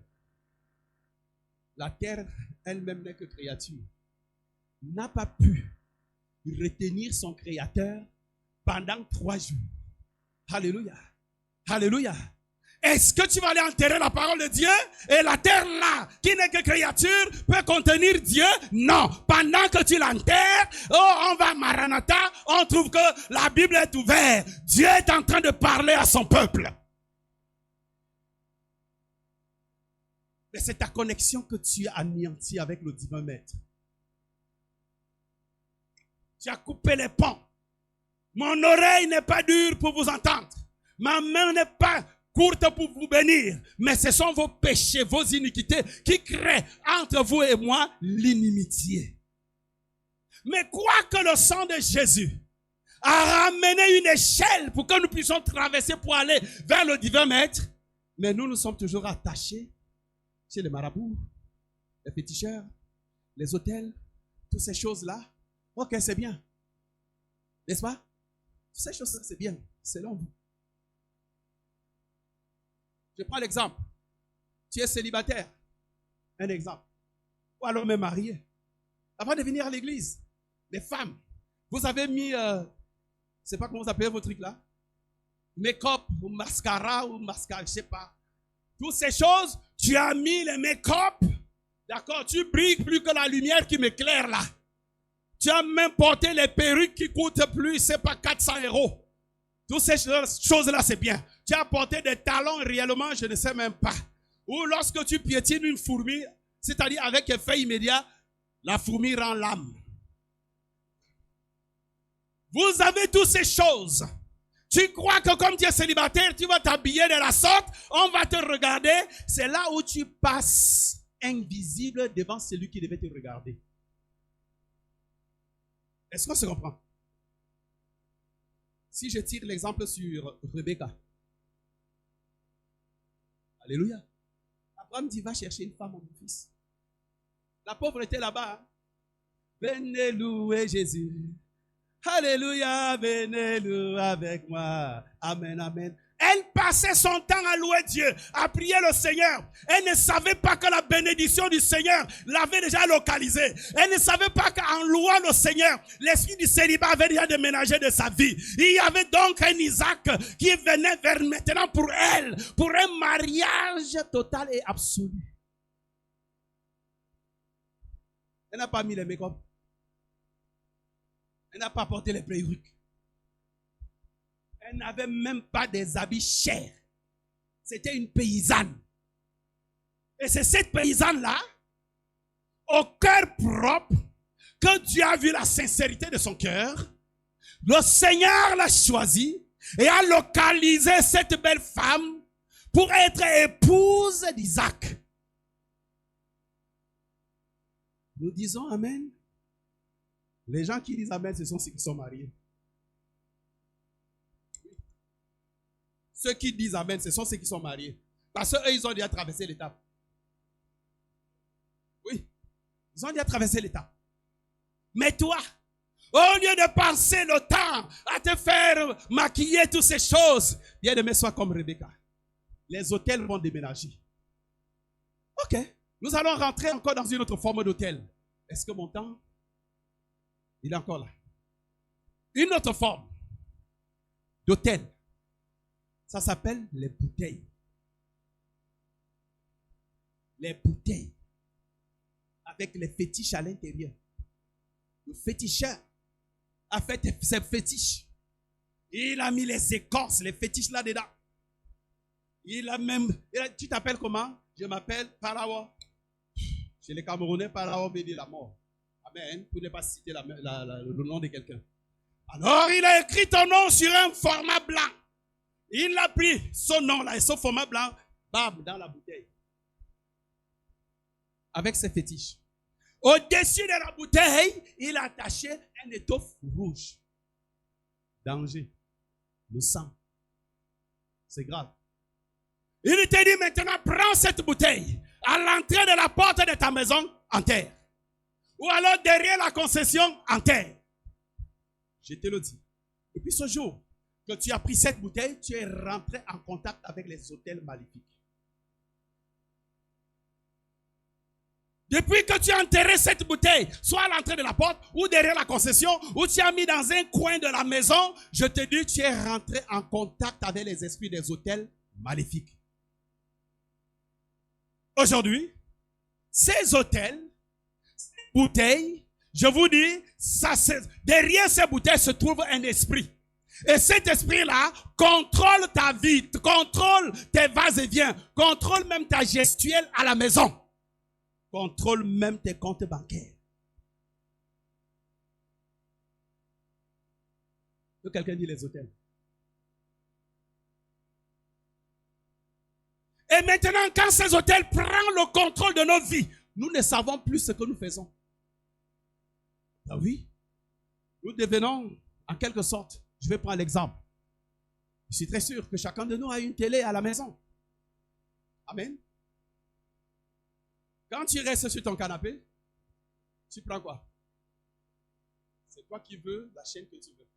la terre elle-même n'est que créature, n'a pas pu retenir son créateur pendant 3 jours. Alléluia. Alléluia. Est-ce que tu vas aller enterrer la parole de Dieu et la terre là, qui n'est que créature, peut contenir Dieu? Non. Pendant que tu l'enterres, oh, on va à Maranatha, on trouve que la Bible est ouverte. Dieu est en train de parler à son peuple. Mais c'est ta connexion que tu as anéantie avec le divin maître. Tu as coupé les ponts. Mon oreille n'est pas dure pour vous entendre. Ma main n'est pas courte pour vous bénir, mais ce sont vos péchés, vos iniquités qui créent entre vous et moi l'inimitié. Mais quoi que le sang de Jésus a ramené une échelle pour que nous puissions traverser pour aller vers le divin maître, mais nous sommes toujours attachés chez les marabouts, les féticheurs, les hôtels, toutes ces choses-là. Ok, c'est bien. N'est-ce pas? Toutes ces choses-là, c'est bien, selon vous. Je prends l'exemple. Tu es célibataire. Un exemple. Ou alors même marié. Avant de venir à l'église, les femmes, vous avez mis, je ne sais pas comment vous appelez vos trucs là, make-up ou mascara ou mascara, je ne sais pas. Toutes ces choses, tu as mis les make-up, d'accord, tu brilles plus que la lumière qui m'éclaire là. Tu as même porté les perruques qui coûtent plus, c'est pas 400 €. Toutes ces choses-là, c'est bien. Tu as porté des talons réellement, je ne sais même pas. Ou lorsque tu piétines une fourmi, c'est-à-dire avec effet immédiat, la fourmi rend l'âme. Vous avez toutes ces choses. Tu crois que comme tu es célibataire, tu vas t'habiller de la sorte, on va te regarder. C'est là où tu passes invisible devant celui qui devait te regarder. Est-ce qu'on se comprend? Si je tire l'exemple sur Rebecca. Alléluia. Abraham dit, va chercher une femme, mon fils. La pauvre était là-bas. Hein? Venez louer Jésus. Alléluia, venez louer avec moi. Amen, amen. Elle passait son temps à louer Dieu, à prier le Seigneur. Elle ne savait pas que la bénédiction du Seigneur l'avait déjà localisée. Elle ne savait pas qu'en louant le Seigneur, l'esprit du célibat avait déjà déménagé de sa vie. Il y avait donc un Isaac qui venait vers maintenant pour elle, pour un mariage total et absolu. Elle n'a pas mis les make-up. Elle n'a pas porté les perruques. Elle n'avait même pas des habits chers. C'était une paysanne. Et c'est cette paysanne-là, au cœur propre, que Dieu a vu la sincérité de son cœur. Le Seigneur l'a choisie et a localisé cette belle femme pour être épouse d'Isaac. Nous disons Amen. Les gens qui disent Amen, ce sont ceux qui sont mariés. Ceux qui disent Amen, ce sont ceux qui sont mariés. Parce qu'eux, ils ont déjà traversé l'étape. Oui, ils ont déjà traversé l'étape. Mais toi, au lieu de passer le temps à te faire maquiller toutes ces choses, bien aimé, sois comme Rebecca. Les hôtels vont déménager. Ok, nous allons rentrer encore dans une autre forme d'hôtel. Est-ce que mon temps, il est encore là? Une autre forme d'hôtel. Ça s'appelle les bouteilles. Les bouteilles. Avec les fétiches à l'intérieur. Le féticheur a fait ses fétiches. Il a mis les écorces, les fétiches là-dedans. Il a même... Tu t'appelles comment? Je m'appelle Parawa. Chez les Camerounais, Parawa veut dire la mort. Amen. Pour ne pas citer le nom de quelqu'un. Alors, il a écrit ton nom sur un format blanc. Il a pris son nom là et son format blanc, bam, dans la bouteille. Avec ses fétiches. Au-dessus de la bouteille, il a attaché un étoffe rouge. Danger. Le sang. C'est grave. Il te dit maintenant, prends cette bouteille. À l'entrée de la porte de ta maison, enterre. Ou alors derrière la concession, enterre. Je te le dis. Depuis ce jour que tu as pris cette bouteille, tu es rentré en contact avec les hôtels maléfiques. Depuis que tu as enterré cette bouteille, soit à l'entrée de la porte, ou derrière la concession, ou tu as mis dans un coin de la maison, je te dis, tu es rentré en contact avec les esprits des hôtels maléfiques. Aujourd'hui, ces hôtels, ces bouteilles, je vous dis, derrière ces bouteilles se trouve un esprit. Et cet esprit-là contrôle ta vie, contrôle tes vas et viens, contrôle même ta gestuelle à la maison, contrôle même tes comptes bancaires. Que quelqu'un dit les hôtels. Et maintenant, quand ces hôtels prennent le contrôle de nos vies, nous ne savons plus ce que nous faisons. Ah oui, nous devenons, en quelque sorte, je vais prendre l'exemple. Je suis très sûr que chacun de nous a une télé à la maison. Amen. Quand tu restes sur ton canapé, tu prends quoi? C'est toi qui veux la chaîne que tu veux.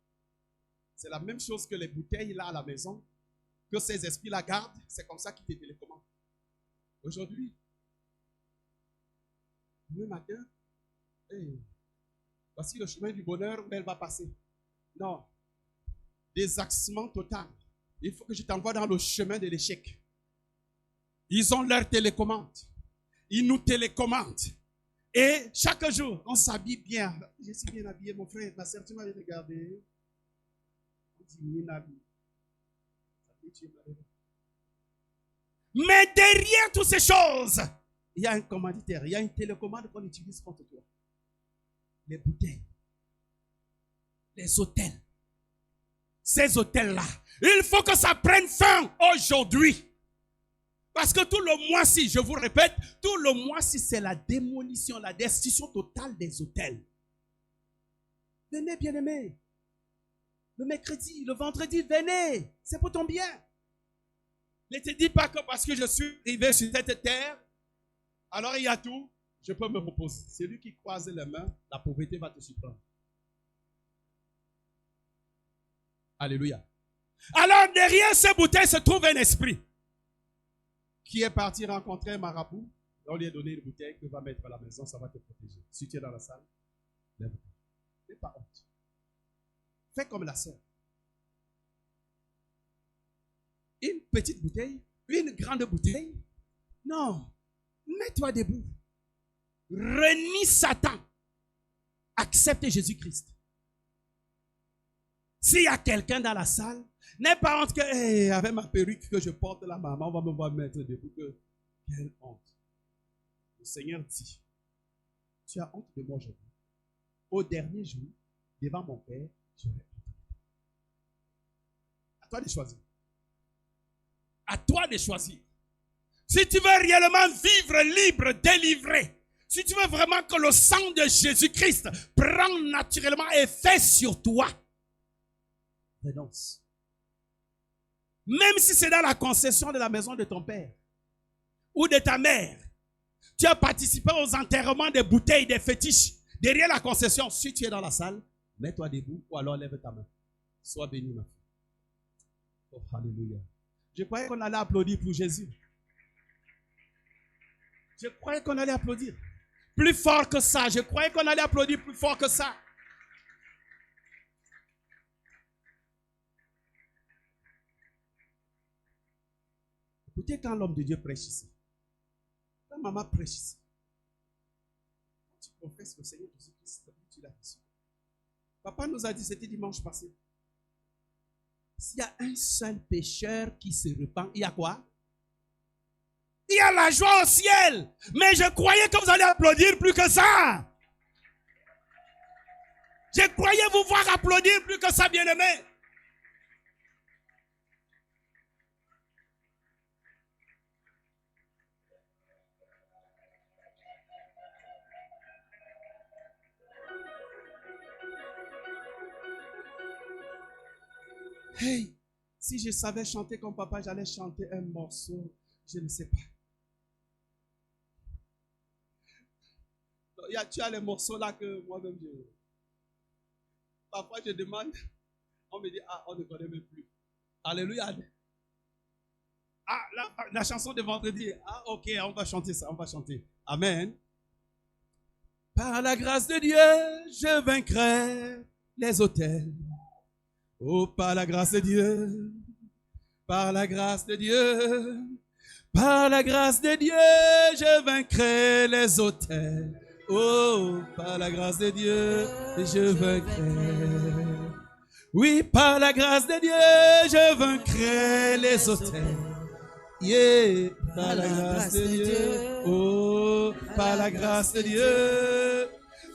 C'est la même chose que les bouteilles là à la maison, que ces esprits la gardent, c'est comme ça qu'ils te télécommandent. Aujourd'hui, le matin, hey, voici le chemin du bonheur où elle va passer. Non, désaxement total. Il faut que je t'envoie dans le chemin de l'échec. Ils ont leur télécommande. Ils nous télécommandent. Et chaque jour, on s'habille bien. Je suis bien habillé, mon frère, ma soeur, tu m'avais regardé. On dit, bien habillé. Mais derrière toutes ces choses, il y a un commanditaire, il y a une télécommande qu'on utilise contre toi. Les bouteilles, les hôtels. Ces hôtels-là, il faut que ça prenne fin aujourd'hui. Parce que tout le mois-ci, je vous répète, tout le mois-ci, c'est la démolition, la destruction totale des hôtels. Venez, bien-aimés. Le mercredi, le vendredi, venez. C'est pour ton bien. Ne te dis pas que parce que je suis arrivé sur cette terre, alors il y a tout, je peux me reposer. Celui qui croise les mains, la pauvreté va te surprendre. Alléluia. Alors derrière ces bouteilles se trouve un esprit qui est parti rencontrer un marabout. On lui a donné une bouteille que va mettre à la maison, ça va te protéger. Si tu es dans la salle, lève-toi. N'aie pas honte. Fais comme la sœur. Une petite bouteille, une grande bouteille. Non, mets-toi debout. Renie Satan. Accepte Jésus-Christ. S'il y a quelqu'un dans la salle, n'aie pas honte que, hey, avec ma perruque que je porte là, maman, on va me voir mettre debout. Quelle honte. Le Seigneur dit, tu as honte de moi aujourd'hui. Au dernier jour, devant mon Père, je vais. À toi de choisir. À toi de choisir. Si tu veux réellement vivre libre, délivré, si tu veux vraiment que le sang de Jésus-Christ prenne naturellement effet sur toi, renonce. Même si c'est dans la concession de la maison de ton père ou de ta mère, tu as participé aux enterrements des bouteilles, des fétiches. Derrière la concession, si tu es dans la salle, mets-toi debout ou alors lève ta main. Sois béni, ma fille. Oh, alléluia. Je croyais qu'on allait applaudir pour Jésus. Je croyais qu'on allait applaudir plus fort que ça. Je croyais qu'on allait applaudir plus fort que ça. Écoutez, quand l'homme de Dieu prêche ici, quand maman prêche ici, quand tu confesses le Seigneur Jésus-Christ, tu l'as reçu. Papa nous a dit, c'était dimanche passé, s'il y a un seul pécheur qui se repent, il y a quoi? Il y a la joie au ciel. Mais je croyais que vous allez applaudir plus que ça. Je croyais vous voir applaudir plus que ça, bien-aimé. Hey, si je savais chanter comme papa, j'allais chanter un morceau, je ne sais pas. Tu as les morceaux là que moi-même je... Parfois je demande, on me dit, ah, on ne connaît même plus. Alléluia. Ah, la chanson de vendredi. Ah, ok, on va chanter ça, on va chanter. Amen. Par la grâce de Dieu, je vaincrai les autels. Oh, par la grâce de Dieu, par la grâce de Dieu, par la grâce de Dieu, je vaincrai les autels. Oh, par la grâce de Dieu, je vaincrai. Oui, par la grâce de Dieu, je vaincrai les autels. Yeah, par la grâce de Dieu. Oh, par la grâce de Dieu.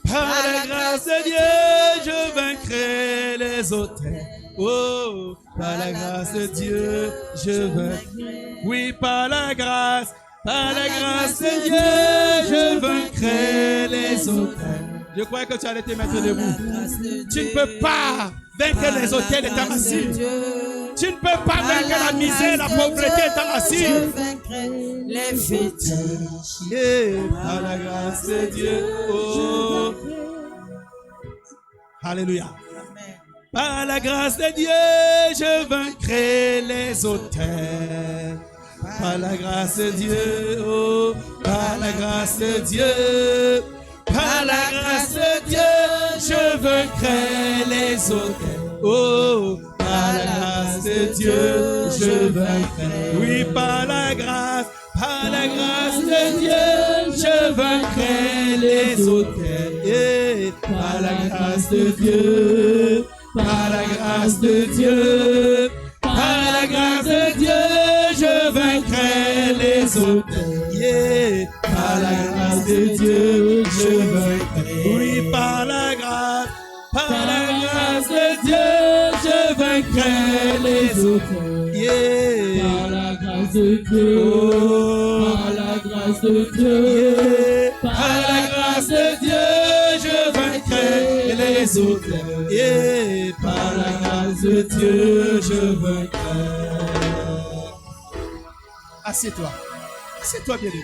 Par la grâce de Dieu, je vaincrai les autels. Oh, par la grâce de Dieu, je vaincrai. Oui, par la grâce de Dieu, je vaincrai les autels. Je crois que tu allais te mettre debout. Tu ne peux pas vaincre les autels étant assis. Tu ne peux pas vaincre la misère, la pauvreté étant assis. Je vaincrai les fétiches. Et par la grâce de Dieu, oh. Alléluia. Par la grâce de Dieu, je vaincrai les autels. Par la grâce de Dieu, oh, par la grâce de Dieu, par la grâce de Dieu, je vaincrai les autels. Oh, par la grâce de Dieu, je vaincrai. Oui, par la grâce de Dieu, je vaincrai les autels. Et par la grâce de Dieu, par la grâce de Dieu, par la grâce de Dieu, je vaincrai les autels. Yeah. Par la grâce de Dieu, je vaincrai. Oui, par la grâce de Dieu, je vaincrai les autels. Yeah. Par la grâce de Dieu, Oh. par la grâce de Dieu, Yeah. Par la grâce de Dieu, je vaincrai les autels. Yeah. Par la grâce de Dieu, je vaincrai. Assieds-toi. Assieds-toi, bien-aimé.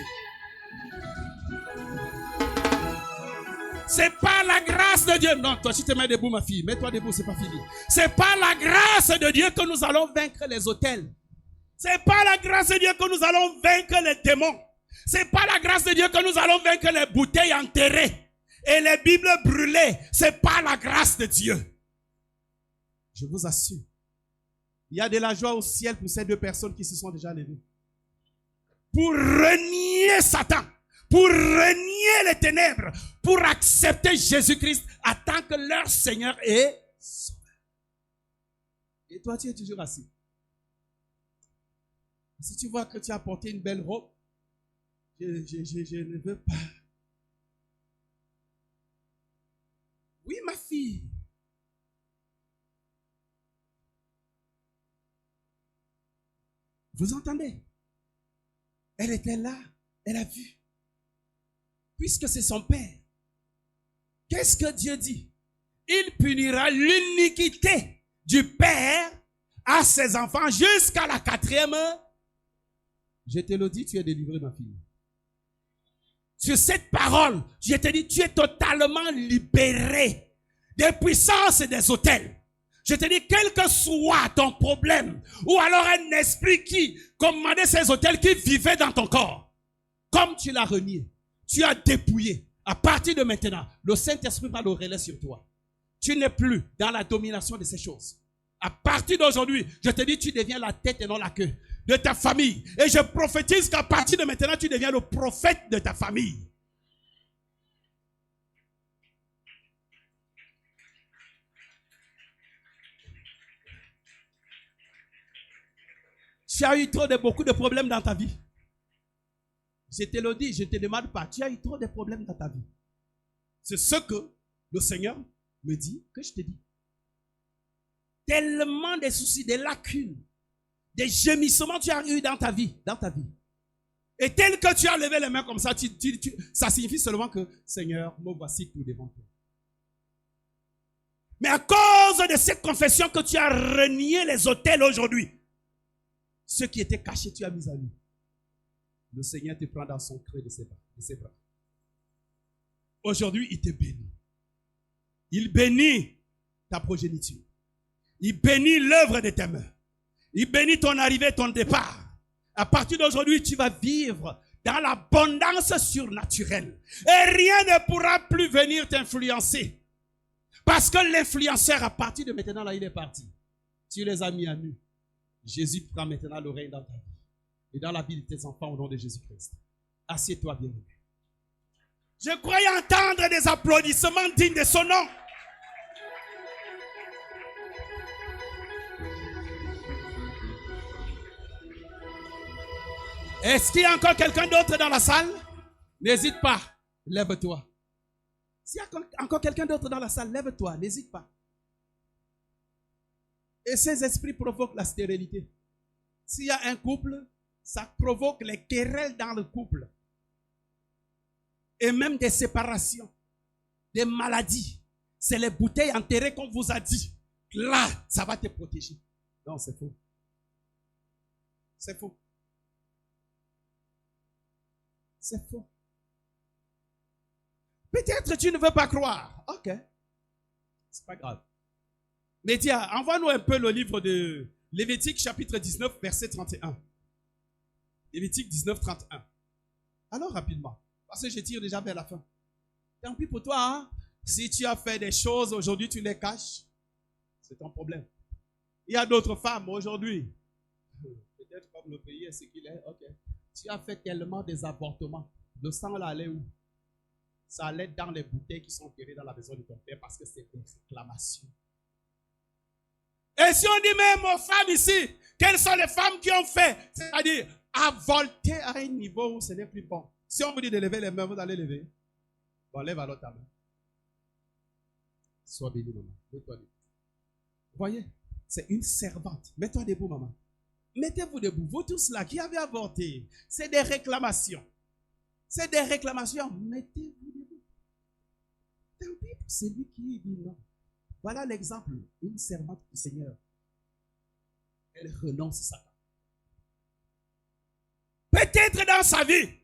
C'est pas la grâce de Dieu. Non, toi, tu te mets debout, ma fille. Mets-toi debout, c'est pas fini. C'est pas la grâce de Dieu que nous allons vaincre les autels. C'est pas la grâce de Dieu que nous allons vaincre les démons. C'est pas la grâce de Dieu que nous allons vaincre les bouteilles enterrées et les Bibles brûlées. C'est pas la grâce de Dieu. Je vous assure. Il y a de la joie au ciel pour ces deux personnes qui se sont déjà levées. Pour renier Satan, pour renier les ténèbres, pour accepter Jésus-Christ en tant que leur Seigneur et Sauveur. Et toi, tu es toujours assis. Si tu vois que tu as porté une belle robe, je ne veux pas. Oui, ma fille. Vous entendez? Elle était là, elle a vu. Puisque c'est son père. Qu'est-ce que Dieu dit? Il punira l'iniquité du père à ses enfants jusqu'à la 4e. Je te le dis, tu es délivré, ma fille. Sur cette parole, je te dis, tu es totalement libéré des puissances et des autels. Je te dis, quel que soit ton problème, ou alors un esprit qui commandait ces autels qui vivaient dans ton corps, comme tu l'as renié, tu as dépouillé. À partir de maintenant, le Saint-Esprit va le relais sur toi. Tu n'es plus dans la domination de ces choses. À partir d'aujourd'hui, je te dis, tu deviens la tête et non la queue de ta famille. Et je prophétise qu'à partir de maintenant, tu deviens le prophète de ta famille. Tu as eu beaucoup de problèmes dans ta vie. Je te le dis, je ne te demande pas. Tu as eu trop de problèmes dans ta vie. C'est ce que le Seigneur me dit, que je te dis. Tellement de soucis, des lacunes, des gemissements tu as eu dans ta vie. Et tel que tu as levé les mains comme ça, ça signifie seulement que, Seigneur, me voici tout devant toi. Mais à cause de cette confession que tu as renié les autels aujourd'hui, ceux qui étaient cachés, tu as mis à nu. Le Seigneur te prend dans son creux de ses bras. Aujourd'hui, il te bénit. Il bénit ta progéniture. Il bénit l'œuvre de tes mains. Il bénit ton arrivée, ton départ. À partir d'aujourd'hui, tu vas vivre dans l'abondance surnaturelle. Et rien ne pourra plus venir t'influencer. Parce que l'influenceur, à partir de maintenant, là, il est parti. Tu les as mis à nu. Jésus prend maintenant le règne dans ta vie. Et dans la vie de tes enfants au nom de Jésus-Christ. Assieds-toi, bien-aimé. Je croyais entendre des applaudissements dignes de son nom. Est-ce qu'il y a encore quelqu'un d'autre dans la salle? N'hésite pas, lève-toi. S'il y a encore quelqu'un d'autre dans la salle, lève-toi, n'hésite pas. Et ces esprits provoquent la stérilité. S'il y a un couple, ça provoque les querelles dans le couple. Et même des séparations, des maladies. C'est les bouteilles enterrées qu'on vous a dit. Là, ça va te protéger. Non, c'est faux. C'est faux. C'est faux. Peut-être tu ne veux pas croire. Ok. C'est pas grave. Mais tiens, envoie-nous un peu le livre de Lévitique chapitre 19, verset 31. Lévitique 19, 31. Alors rapidement, parce que je tire déjà vers la fin. Tant pis pour toi, hein? Si tu as fait des choses aujourd'hui, tu les caches. C'est ton problème. Il y a d'autres femmes aujourd'hui. Peut-être comme le pays est ce qu'il est. Ok. Tu as fait tellement des avortements. Le sang là allait où? Ça allait dans les bouteilles qui sont enterrées dans la maison de ton père parce que c'est des réclamations. Et si on dit même aux femmes ici, quelles sont les femmes qui ont fait? C'est-à-dire, avorter à un niveau où ce n'est plus bon. Si on vous dit de lever les mains, vous allez lever. Bon, lève alors ta main. Sois béni, maman. Mets-toi debout. Vous voyez, c'est une servante. Mets-toi debout, maman. Mettez-vous debout. Vous tous là qui avez avorté, c'est des réclamations. C'est des réclamations. Mettez-vous debout. Tant pis pour celui qui dit non. Voilà l'exemple. Une servante du Seigneur. Elle renonce à Satan. Peut-être dans sa vie.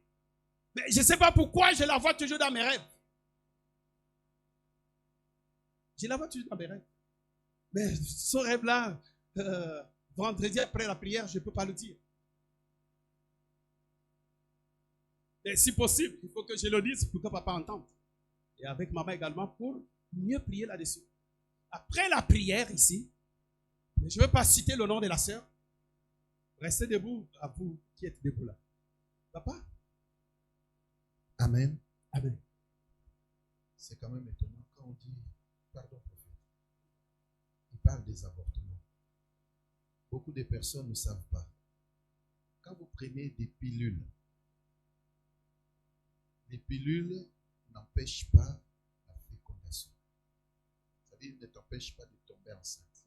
Mais je ne sais pas pourquoi je la vois toujours dans mes rêves. Je la vois toujours dans mes rêves. Mais ce rêve-là, vendredi après la prière, je ne peux pas le dire. Et si possible, il faut que je le dise pour que papa entende. Et avec maman également pour mieux prier là-dessus. Après la prière ici, je ne veux pas citer le nom de la sœur. Restez debout, à vous qui êtes debout là. Papa? Amen. Amen. C'est quand même étonnant quand on dit, pardon, prophète, il parle des avortements. Beaucoup de personnes ne savent pas. Quand vous prenez des pilules, les pilules n'empêchent pas la fécondation. C'est-à-dire, ne t'empêchent pas de tomber enceinte.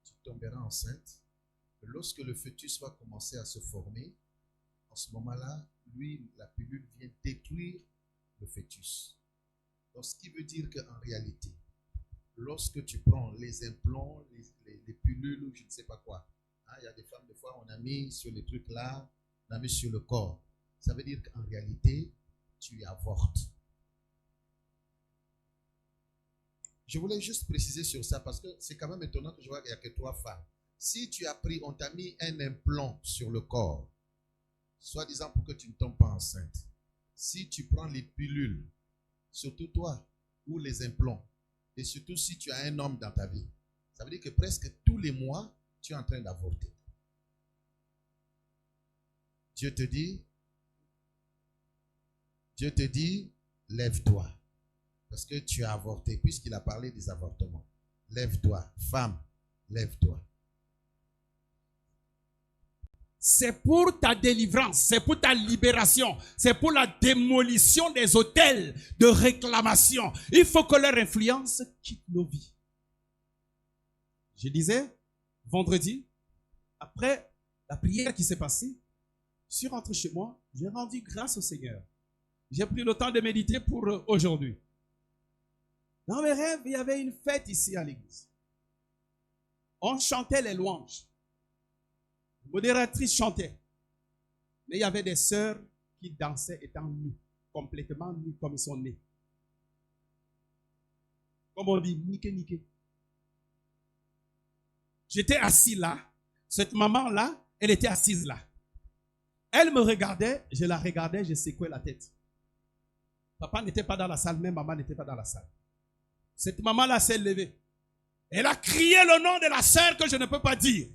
Tu tomberas enceinte. Lorsque le fœtus va commencer à se former, en ce moment-là, lui, la pilule vient détruire le fœtus. Donc, ce qui veut dire qu'en réalité, lorsque tu prends les implants, les pilules ou je ne sais pas quoi, hein, il y a des femmes, des fois, on a mis sur les trucs là, on a mis sur le corps. Ça veut dire qu'en réalité, tu avortes. Je voulais juste préciser sur ça parce que c'est quand même étonnant que je vois qu'il n'y a que 3 femmes. Si tu as pris, on t'a mis un implant sur le corps, soi-disant pour que tu ne tombes pas enceinte. Si tu prends les pilules, surtout toi, ou les implants, et surtout si tu as un homme dans ta vie, ça veut dire que presque tous les mois, tu es en train d'avorter. Dieu te dit, lève-toi. Parce que tu as avorté, puisqu'il a parlé des avortements. Lève-toi, femme, lève-toi. C'est pour ta délivrance, c'est pour ta libération, c'est pour la démolition des autels de réclamation. Il faut que leur influence quitte nos vies. Je disais, vendredi, après la prière qui s'est passée, je suis rentré chez moi, j'ai rendu grâce au Seigneur. J'ai pris le temps de méditer pour aujourd'hui. Dans mes rêves, il y avait une fête ici à l'église. On chantait les louanges. La modératrice chantait. Mais il y avait des sœurs qui dansaient étant nues, complètement nues comme ils sont nés. Comme on dit, niqué. J'étais assis là. Cette maman-là, elle était assise là. Elle me regardait, je la regardais, je secouais la tête. Papa n'était pas dans la salle, même maman n'était pas dans la salle. Cette maman-là s'est levée. Elle a crié le nom de la sœur que je ne peux pas dire.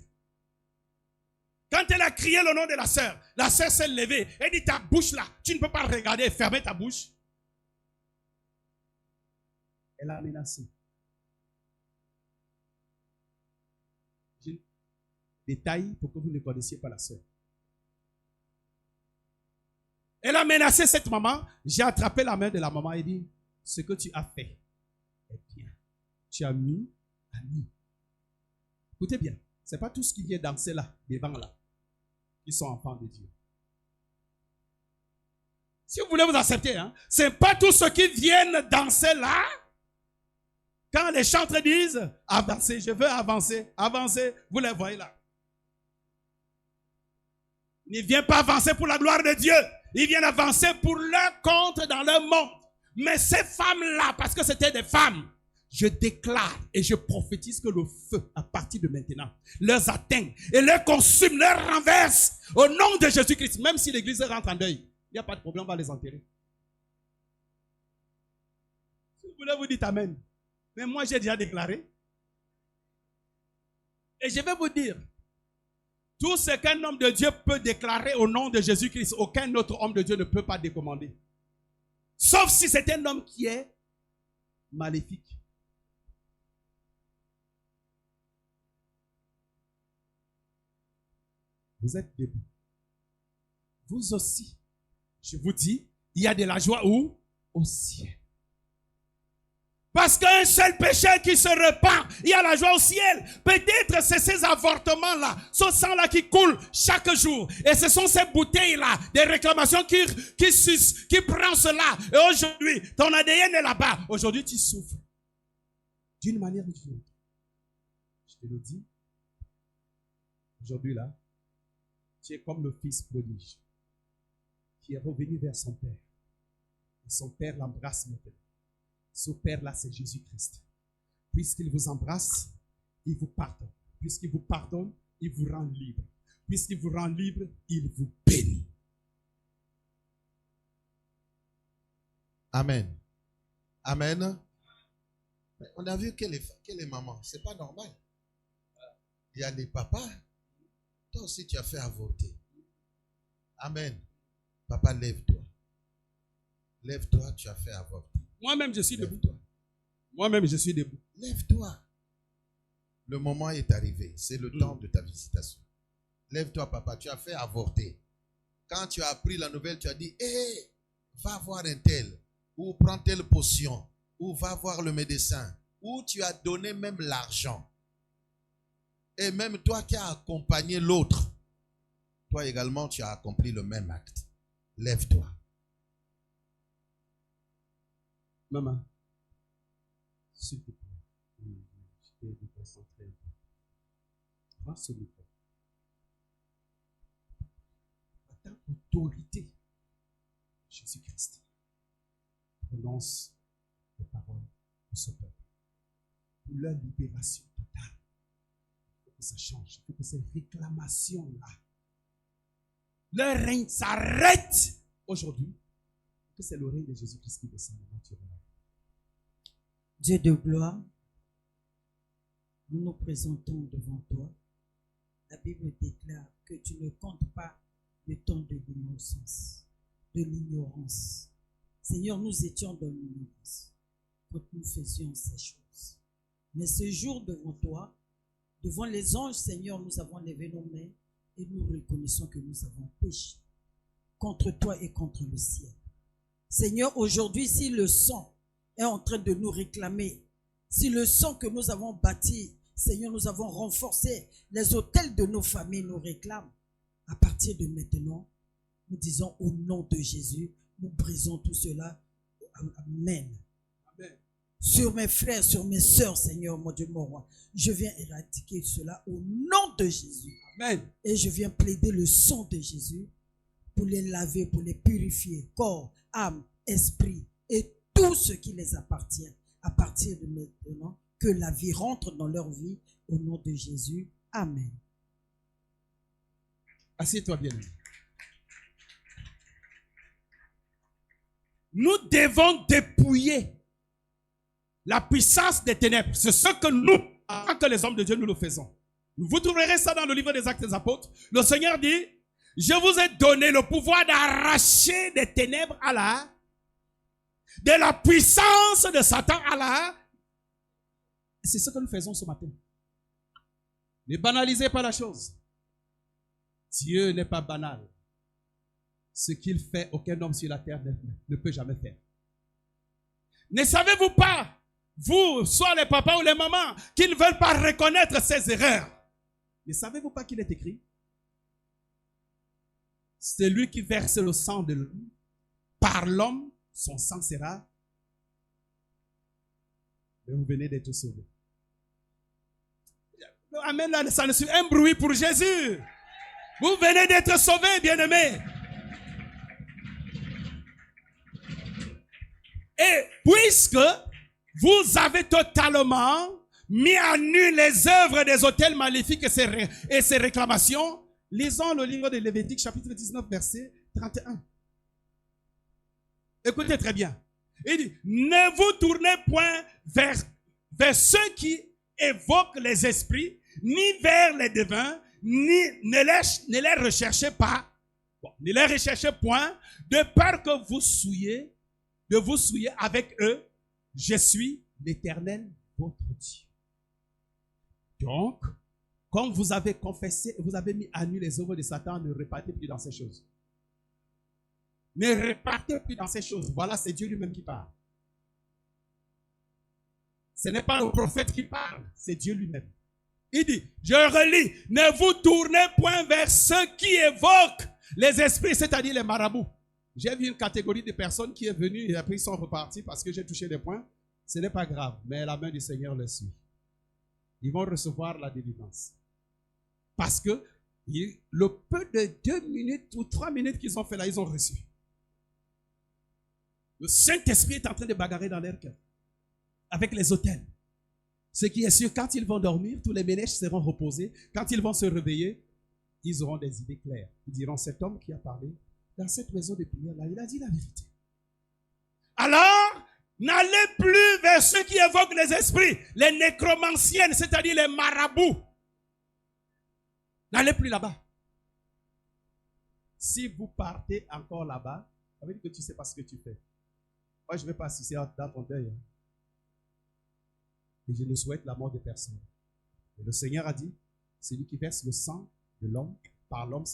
Quand elle a crié le nom de la sœur s'est levée. Elle dit, ta bouche là, tu ne peux pas regarder et fermer ta bouche. Elle a menacé. Détail pour que vous ne connaissiez pas la sœur. Elle a menacé cette maman. J'ai attrapé la main de la maman et dit, ce que tu as fait est bien. Tu as mis à nu. Écoutez bien, ce n'est pas tout ce qui vient danser là, devant là, qui sont enfants de Dieu. Si vous voulez vous accepter, hein, ce n'est pas tous ceux qui viennent danser là. Quand les chantres disent avancez, je veux avancer, avancez, vous les voyez là. Ils ne viennent pas avancer pour la gloire de Dieu. Ils viennent avancer pour leur compte dans leur monde. Mais ces femmes-là, parce que c'était des femmes, je déclare et je prophétise que le feu, à partir de maintenant, leur atteint et leur consume, leur renverse au nom de Jésus-Christ. Même si l'église rentre en deuil, il n'y a pas de problème, on va les enterrer. Si vous voulez, vous dites amen. Mais moi, j'ai déjà déclaré. Et je vais vous dire, tout ce qu'un homme de Dieu peut déclarer au nom de Jésus-Christ, aucun autre homme de Dieu ne peut pas décommander. Sauf si c'est un homme qui est maléfique. Vous êtes debout. Vous aussi, je vous dis, il y a de la joie où? Au ciel. Parce qu'un seul péché qui se repent, il y a la joie au ciel. Peut-être c'est ces avortements-là, ce sang-là qui coule chaque jour. Et ce sont ces bouteilles-là, des réclamations qui prennent cela. Et aujourd'hui, ton ADN est là-bas. Aujourd'hui, tu souffres. D'une manière ou d'une autre. Je te le dis. Aujourd'hui, là, tu es comme le fils prodige qui est revenu vers son père. Et son père l'embrasse maintenant. Ce père-là, c'est Jésus-Christ. Puisqu'il vous embrasse, il vous pardonne. Puisqu'il vous pardonne, il vous rend libre. Puisqu'il vous rend libre, il vous bénit. Amen. Amen. Mais on a vu que les mamans, c'est pas normal. Il y a les papas. Toi aussi, tu as fait avorter. Amen. Papa, lève-toi. Lève-toi, tu as fait avorter. Moi-même, je suis debout. Moi-même, je suis debout. Lève-toi. Le moment est arrivé. C'est le temps de ta visitation. Lève-toi, papa. Tu as fait avorter. Quand tu as appris la nouvelle, tu as dit, hé, va voir un tel. Ou prends telle potion. Ou va voir le médecin. Ou tu as donné même l'argent. Et même toi qui as accompagné l'autre, toi également, tu as accompli le même acte. Lève-toi. Maman, s'il te plaît, je vais me concentrer un peu. Prends ce micro. Attends l'autorité. Jésus-Christ prononce les paroles de ce peuple pour leur libération totale. Il faut que ça change. Il faut que ces réclamations-là, leur règne s'arrête aujourd'hui. Que c'est le règne de Jésus-Christ qui descend naturellement. Dieu de gloire, nous nous présentons devant toi. La Bible déclare que tu ne comptes pas le temps de l'innocence, de l'ignorance. Seigneur, nous étions dans l'ignorance quand nous faisions ces choses. Mais ce jour devant toi, devant les anges, Seigneur, nous avons levé nos mains et nous reconnaissons que nous avons péché contre toi et contre le ciel. Seigneur, aujourd'hui, si le sang est en train de nous réclamer, si le sang que nous avons bâti, Seigneur, nous avons renforcé, les autels de nos familles nous réclament, à partir de maintenant, nous disons au nom de Jésus, nous brisons tout cela. Amen. Amen. Sur mes frères, sur mes sœurs, Seigneur, mon Dieu, mon roi, je viens éradiquer cela au nom de Jésus. Amen. Et je viens plaider le sang de Jésus pour les laver, pour les purifier, corps, âme, esprit et tout ce qui les appartient. À partir de maintenant, que la vie rentre dans leur vie au nom de Jésus. Amen. Assieds-toi bien. Nous devons dépouiller la puissance des ténèbres. C'est ce que nous, en tant que les hommes de Dieu, nous le faisons. Vous trouverez ça dans le livre des Actes des Apôtres. Le Seigneur dit, je vous ai donné le pouvoir d'arracher des ténèbres à de la puissance de Satan à C'est ce que nous faisons ce matin. Ne banalisez pas la chose. Dieu n'est pas banal. Ce qu'il fait, aucun homme sur la terre ne peut jamais faire. Ne savez-vous pas vous, soit les papas ou les mamans, qui ne veulent pas reconnaître ses erreurs. Mais savez-vous pas qu'il est écrit? C'est lui qui verse le sang de l'homme. Par l'homme, son sang sera. Et vous venez d'être sauvés. Amen, là, ça ne suit un bruit pour Jésus. Vous venez d'être sauvés, bien-aimés. Et puisque vous avez totalement mis à nu les œuvres des autels maléfiques et ses réclamations, lisons le livre de Lévitique, chapitre 19, verset 31. Écoutez très bien. Il dit, ne vous tournez point vers ceux qui évoquent les esprits, ni vers les devins, ne les recherchez pas, ne les recherchez point, de peur que vous souillez avec eux. Je suis l'Éternel, votre Dieu. Donc, comme vous avez confessé, vous avez mis à nu les œuvres de Satan, ne repartez plus dans ces choses. Ne repartez plus dans ces choses. Voilà, c'est Dieu lui-même qui parle. Ce n'est pas le prophète qui parle, c'est Dieu lui-même. Il dit, je relis, ne vous tournez point vers ceux qui évoquent les esprits, c'est-à-dire les marabouts. J'ai vu une catégorie de personnes qui est venue et après ils sont repartis parce que j'ai touché des points. Ce n'est pas grave, mais la main du Seigneur les suit. Ils vont recevoir la délivrance. Parce que le peu de 2 minutes ou 3 minutes qu'ils ont fait là, ils ont reçu. Le Saint-Esprit est en train de bagarrer dans leur cœur. Avec les autels. Ce qui est sûr, quand ils vont dormir, tous les ménèches seront reposés. Quand ils vont se réveiller, ils auront des idées claires. Ils diront, cet homme qui a parlé dans cette maison de prière là, il a dit la vérité. Alors, n'allez plus vers ceux qui évoquent les esprits, les nécromanciennes, c'est-à-dire les marabouts. N'allez plus là-bas. Si vous partez encore là-bas, ça veut dire que tu ne sais pas ce que tu fais. Moi, je ne vais pas assister dans ton deuil. Et je ne souhaite la mort de personne. Et le Seigneur a dit, celui qui verse le sang de l'homme, par l'homme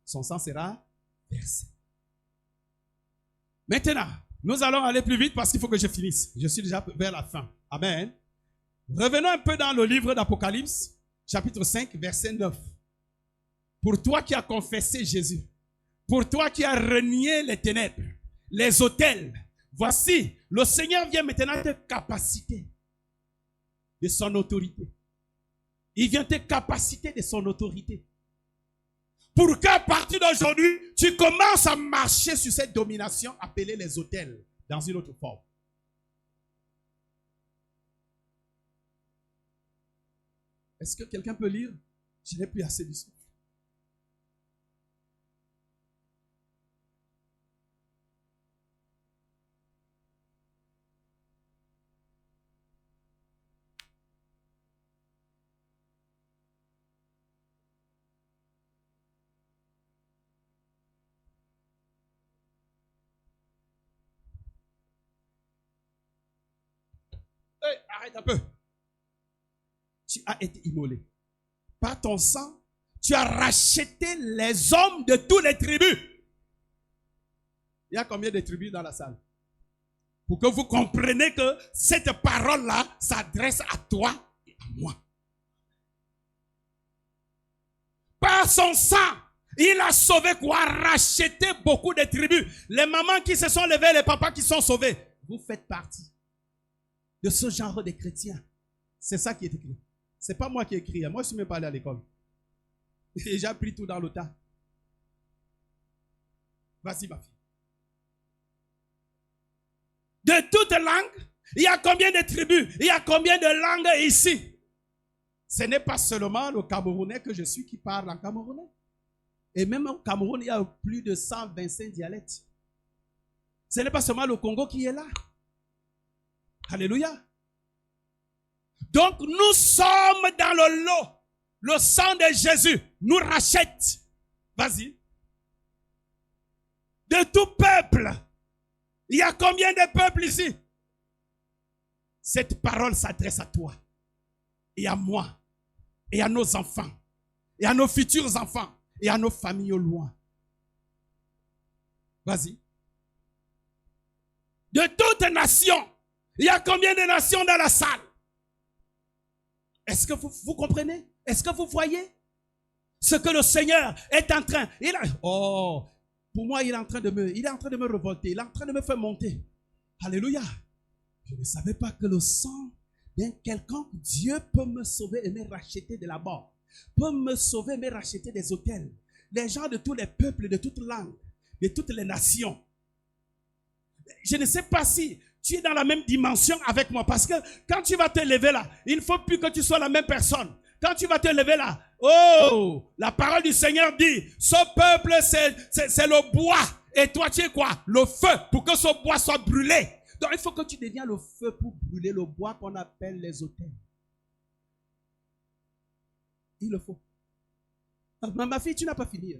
son sang sera versé. Maintenant, nous allons aller plus vite parce qu'il faut que je finisse. Je suis déjà vers la fin. Amen. Revenons un peu dans le livre d'Apocalypse, chapitre 5, verset 9. Pour toi qui as confessé Jésus, pour toi qui as renié les ténèbres, les autels, voici, le Seigneur vient maintenant te capaciter de son autorité. Il vient te capaciter de son autorité. Pour qu'à partir d'aujourd'hui, tu commences à marcher sur cette domination appelée les autels dans une autre forme. Est-ce que quelqu'un peut lire? Je n'ai plus assez de souffle. Hey, arrête un peu. Tu as été immolé. Par ton sang, tu as racheté les hommes de toutes les tribus. Il y a combien de tribus dans la salle? Pour que vous compreniez que cette parole-là s'adresse à toi et à moi. Par son sang, il a sauvé quoi? Racheté beaucoup de tribus. Les mamans qui se sont levées, les papas qui sont sauvés. Vous faites partie de ce genre de chrétiens. C'est ça qui est écrit. C'est pas moi qui ai écrit. Moi, je ne suis même pas allé à l'école. Et j'ai appris tout dans le tas. Vas-y, ma fille. De toutes langues, il y a combien de tribus? Il y a combien de langues ici? Ce n'est pas seulement le Camerounais que je suis qui parle en camerounais. Et même au Cameroun, il y a plus de 125 dialectes. Ce n'est pas seulement le Congo qui est là. Alléluia. Donc nous sommes dans le lot. Le sang de Jésus nous rachète. Vas-y. De tout peuple. Il y a combien de peuples ici? Cette parole s'adresse à toi et à moi et à nos enfants et à nos futurs enfants et à nos familles au loin. Vas-y. De toute nation, Il y a combien de nations dans la salle? Est-ce que vous comprenez? Est-ce que vous voyez ce que le Seigneur est en train? Pour moi, il est en train de me révolter. Il est en train de me faire monter. Alléluia. Je ne savais pas que le sang d'un quelqu'un, Dieu peut me sauver et me racheter de la mort. Peut me sauver et me racheter des autels. Les gens de tous les peuples, de toutes langues, de toutes les nations. Je ne sais pas si tu es dans la même dimension avec moi. Parce que quand tu vas te lever là, il ne faut plus que tu sois la même personne. Quand tu vas te lever là, la parole du Seigneur dit, ce peuple c'est le bois. Et toi tu es quoi? Le feu, pour que ce bois soit brûlé. Donc il faut que tu deviens le feu pour brûler le bois qu'on appelle les autels. Il le faut. Ma fille, tu n'as pas fini.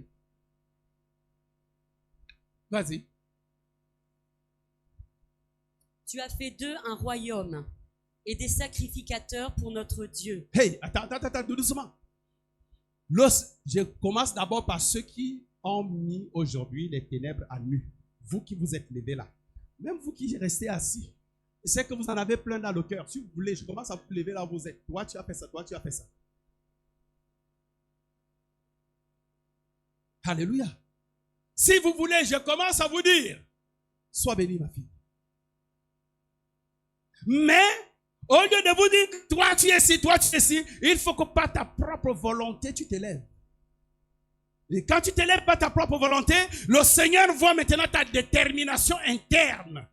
Vas-y. Tu as fait d'eux un royaume et des sacrificateurs pour notre Dieu. Hey, attends, doucement. Je commence d'abord par ceux qui ont mis aujourd'hui les ténèbres à nu. Vous qui vous êtes levés là. Même vous qui restez assis. C'est que vous en avez plein dans le cœur. Si vous voulez, je commence à vous lever là où vous êtes. Toi, tu as fait ça. Toi, tu as fait ça. Alléluia. Si vous voulez, je commence à vous dire, sois béni ma fille. Mais, au lieu de vous dire, toi tu es ici, toi tu es ici, il faut que par ta propre volonté, tu t'élèves. Et quand tu t'élèves par ta propre volonté, le Seigneur voit maintenant ta détermination interne.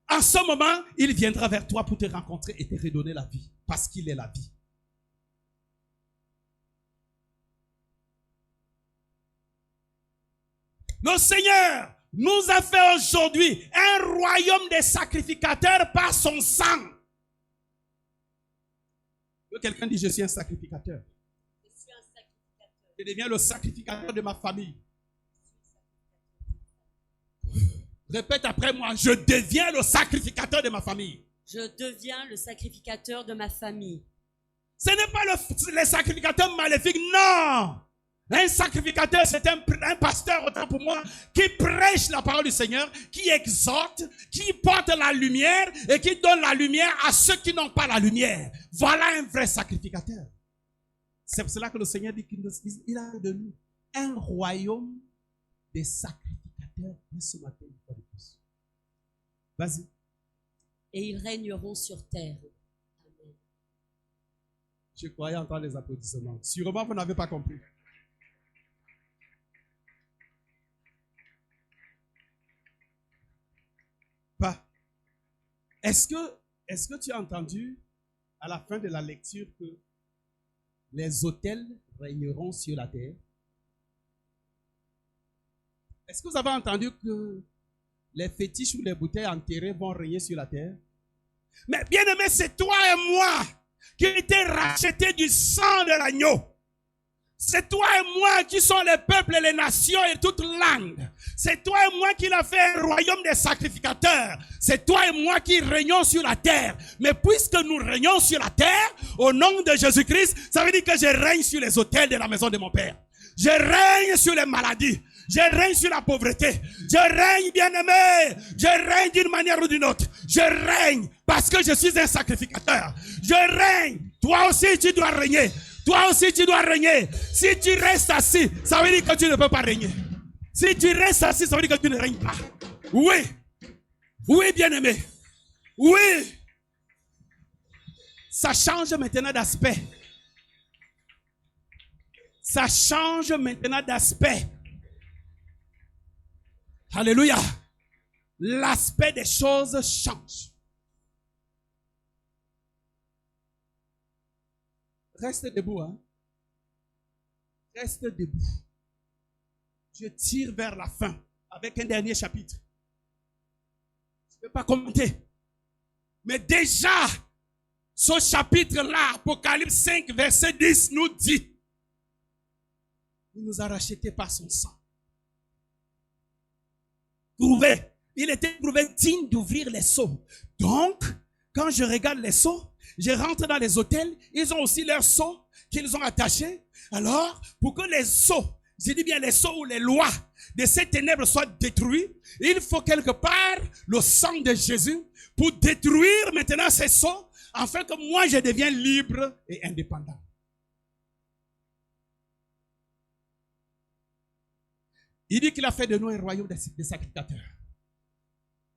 En ce moment, il viendra vers toi pour te rencontrer et te redonner la vie. Parce qu'il est la vie. Le Seigneur nous a fait aujourd'hui un royaume des sacrificateurs par son sang. Quelqu'un dit, je suis un sacrificateur. Je suis un sacrificateur. Je deviens le sacrificateur de ma famille. Répète après moi, je deviens le sacrificateur de ma famille. Je deviens le sacrificateur de ma famille. Ce n'est pas les sacrificateurs maléfiques, non. Un sacrificateur, c'est un pasteur, autant pour moi, qui prêche la parole du Seigneur, qui exhorte, qui porte la lumière et qui donne la lumière à ceux qui n'ont pas la lumière. Voilà un vrai sacrificateur. C'est pour cela que le Seigneur dit qu'il a de nous un royaume des sacrificateurs dès ce matin. Vas-y. Et ils régneront sur terre. Amen. Je croyais entendre les applaudissements. Sûrement, vous n'avez pas compris. Pas. Est-ce que tu as entendu à la fin de la lecture que les autels régneront sur la terre? Est-ce que vous avez entendu que les fétiches ou les bouteilles enterrées vont régner sur la terre? Mais bien aimé, c'est toi et moi qui ont été rachetés du sang de l'agneau. C'est toi et moi qui sont les peuples et les nations et toutes langues. C'est toi et moi qui l'a fait un royaume des sacrificateurs. C'est toi et moi qui régnons sur la terre. Mais puisque nous régnons sur la terre, au nom de Jésus-Christ, ça veut dire que je règne sur les autels de la maison de mon Père. Je règne sur les maladies. Je règne sur la pauvreté. Je règne, bien-aimé. Je règne d'une manière ou d'une autre. Je règne parce que je suis un sacrificateur. Je règne. Toi aussi, tu dois régner. Toi aussi, tu dois régner. Si tu restes assis, ça veut dire que tu ne peux pas régner. Si tu restes assis, ça veut dire que tu ne règnes pas. Oui. Oui, bien-aimé. Oui. Ça change maintenant d'aspect. Ça change maintenant d'aspect. Alléluia. L'aspect des choses change. Reste debout, hein. Reste debout. Je tire vers la fin avec un dernier chapitre. Je ne vais pas commenter. Mais déjà, ce chapitre-là, Apocalypse 5, verset 10, nous dit, il nous a rachetés par son sang. Il était prouvé digne d'ouvrir les sceaux. Donc, quand je regarde les sceaux, je rentre dans les hôtels, ils ont aussi leurs sceaux qu'ils ont attachés. Alors, pour que les sceaux, je dis bien les sceaux ou les lois de ces ténèbres soient détruits, il faut quelque part le sang de Jésus pour détruire maintenant ces sceaux, afin que moi je devienne libre et indépendant. Il dit qu'il a fait de nous un royaume des sacrificateurs.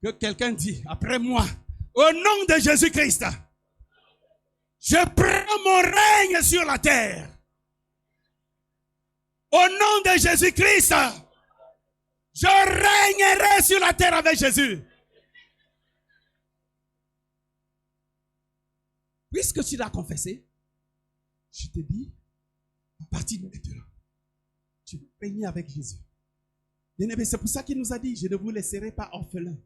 Que quelqu'un dit après moi, au nom de Jésus-Christ, je prends mon règne sur la terre. Au nom de Jésus-Christ, je régnerai sur la terre avec Jésus. Puisque tu l'as confessé, je te dis, à partir de maintenant, tu vas régner avec Jésus. Bien-aimé, c'est pour ça qu'il nous a dit, je ne vous laisserai pas orphelins,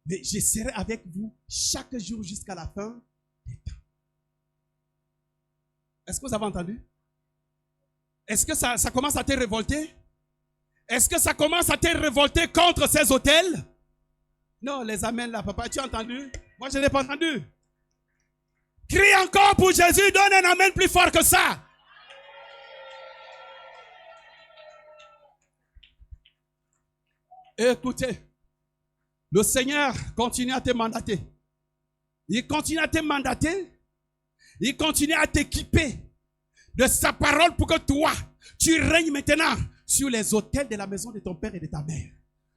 mais je serai avec vous chaque jour jusqu'à la fin des temps. Est-ce que vous avez entendu? Est-ce que ça commence à te révolter? Est-ce que ça commence à te révolter contre ces hôtels? Non, les amens là, papa, tu as entendu? Moi, je n'ai pas entendu. Crie encore pour Jésus, donne un amen plus fort que ça. Écoutez, le Seigneur continue à te mandater. Il continue à te mandater. Il continue à t'équiper de sa parole pour que toi, tu règnes maintenant sur les autels de la maison de ton père et de ta mère.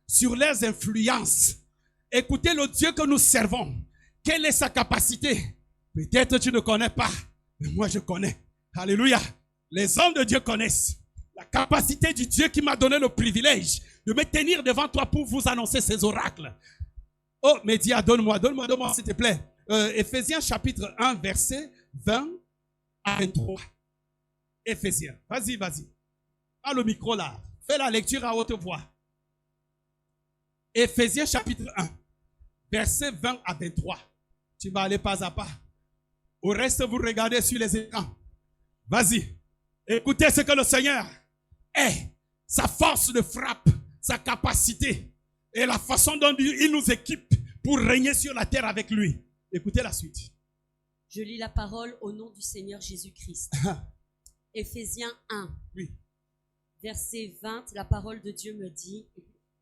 Sur leurs influences. Écoutez le Dieu que nous servons. Quelle est sa capacité? Peut-être tu ne connais pas, mais moi je connais. Alléluia. Les hommes de Dieu connaissent la capacité du Dieu qui m'a donné le privilège de me tenir devant toi pour vous annoncer ces oracles. Oh, Média, donne-moi s'il te plaît. Éphésiens chapitre 1, verset 20 à 23. Éphésiens, vas-y. Prends le micro là. Fais la lecture à haute voix. Éphésiens chapitre 1, verset 20 à 23. Tu vas aller pas à pas. Au reste, vous regardez sur les écrans. Vas-y. Écoutez ce que le Seigneur est. Sa force de frappe, sa capacité et la façon dont il nous équipe pour régner sur la terre avec lui. Écoutez la suite. Je lis la parole au nom du Seigneur Jésus-Christ. Éphésiens 1, oui. Verset 20, la parole de Dieu me dit,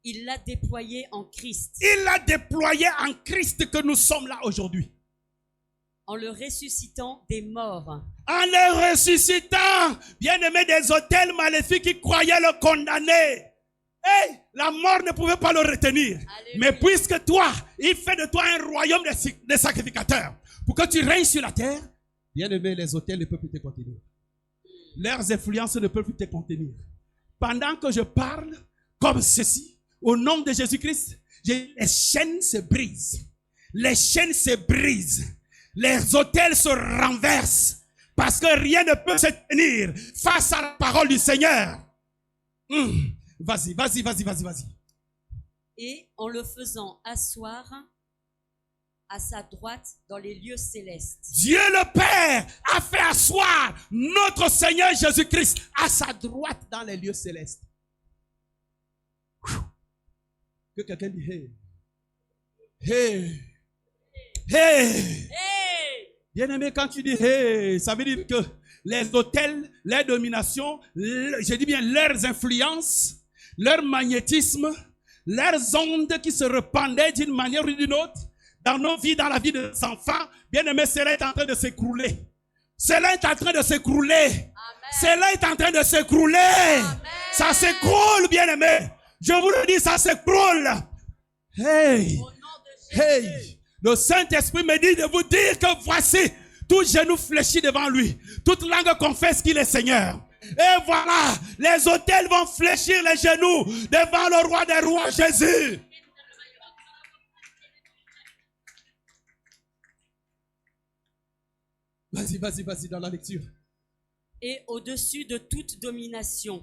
il l'a déployé en Christ. Il l'a déployé en Christ que nous sommes là aujourd'hui. En le ressuscitant des morts. En le ressuscitant, bien-aimé, des autels maléfiques qui croyaient le condamner. Hey, la mort ne pouvait pas le retenir. Alléluia. Mais puisque toi, il fait de toi un royaume de sacrificateurs, pour que tu règnes sur la terre, bien-aimé, les autels ne peuvent plus te contenir. Leurs influences ne peuvent plus te contenir. Pendant que je parle comme ceci, au nom de Jésus-Christ, les chaînes se brisent. Les chaînes se brisent. Les autels se renversent. Parce que rien ne peut se tenir face à la parole du Seigneur. Vas-y. Et en le faisant asseoir à sa droite dans les lieux célestes. Dieu le Père a fait asseoir notre Seigneur Jésus-Christ à sa droite dans les lieux célestes. Que quelqu'un dit hey. Hey. Hey. Hey. Bien-aimé, quand tu dis hey, ça veut dire que les autels, les dominations, je dis bien leurs influences, leur magnétisme, leurs ondes qui se répandaient d'une manière ou d'une autre dans nos vies, dans la vie des enfants, bien-aimé, cela est en train de s'écrouler. Cela est en train de s'écrouler. Cela est en train de s'écrouler. Amen. Ça s'écroule, bien-aimé. Je vous le dis, ça s'écroule. Hey. Hey. Le Saint-Esprit me dit de vous dire que voici, tout genou fléchit devant lui. Toute langue confesse qu'il est Seigneur. Et voilà, les autels vont fléchir les genoux devant le roi des rois, Jésus. Vas-y dans la lecture. Et au-dessus de toute domination.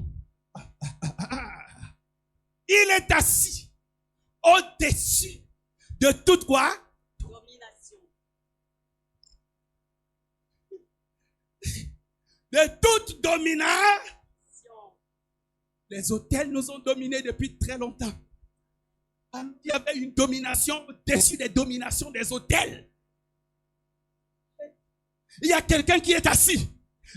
Il est assis au-dessus de toute quoi? Domination. De toute domination. Les autels nous ont dominés depuis très longtemps. Il y avait une domination au-dessus des dominations des autels. Il y a quelqu'un qui est assis.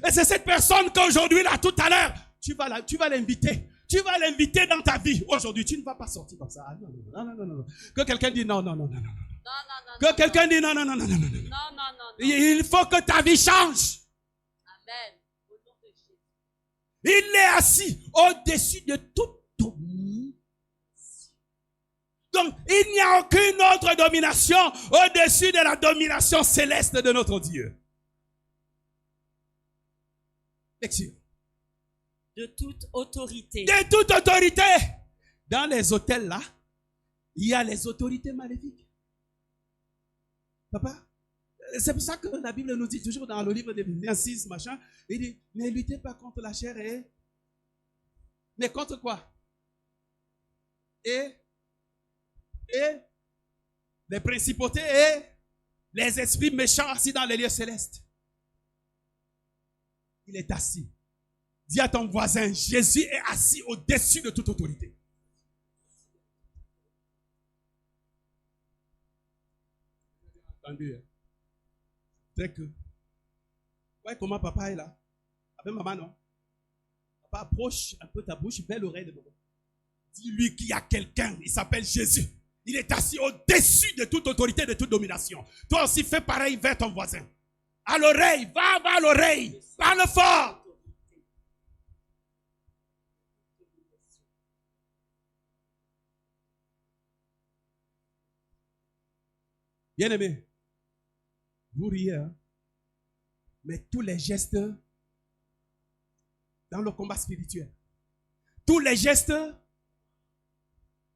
Et c'est cette personne qu'aujourd'hui, là, tout à l'heure, tu vas l'inviter. Tu vas l'inviter dans ta vie. Aujourd'hui, tu ne vas pas sortir comme ça. Ah, non. Que quelqu'un dise non. Que quelqu'un dise non, non, non, non, non, non, non. Non, non, non, non. Il faut que ta vie change. Amen. Au nom de Jésus. Il est assis au-dessus de toute domination. Donc, il n'y a aucune autre domination au-dessus de la domination céleste de notre Dieu. Lecture. De toute autorité. De toute autorité. Dans les hôtels là, il y a les autorités maléfiques. Papa, c'est pour ça que la Bible nous dit toujours dans le livre d'Éphésiens 6, machin, il dit, ne luttez pas contre la chair mais contre quoi? Et les principautés et les esprits méchants assis dans les lieux célestes. Il est assis. Dis à ton voisin, Jésus est assis au-dessus de toute autorité. Entendu. C'est que, ouais, comment papa est là? Avec maman, non? Papa, approche un peu ta bouche vers l'oreille de maman. Dis-lui qu'il y a quelqu'un, il s'appelle Jésus. Il est assis au-dessus de toute autorité, de toute domination. Toi aussi, fais pareil vers ton voisin. À l'oreille, va à l'oreille. Parle fort. Bien-aimé, vous riez, hein? Mais tous les gestes dans le combat spirituel, tous les gestes,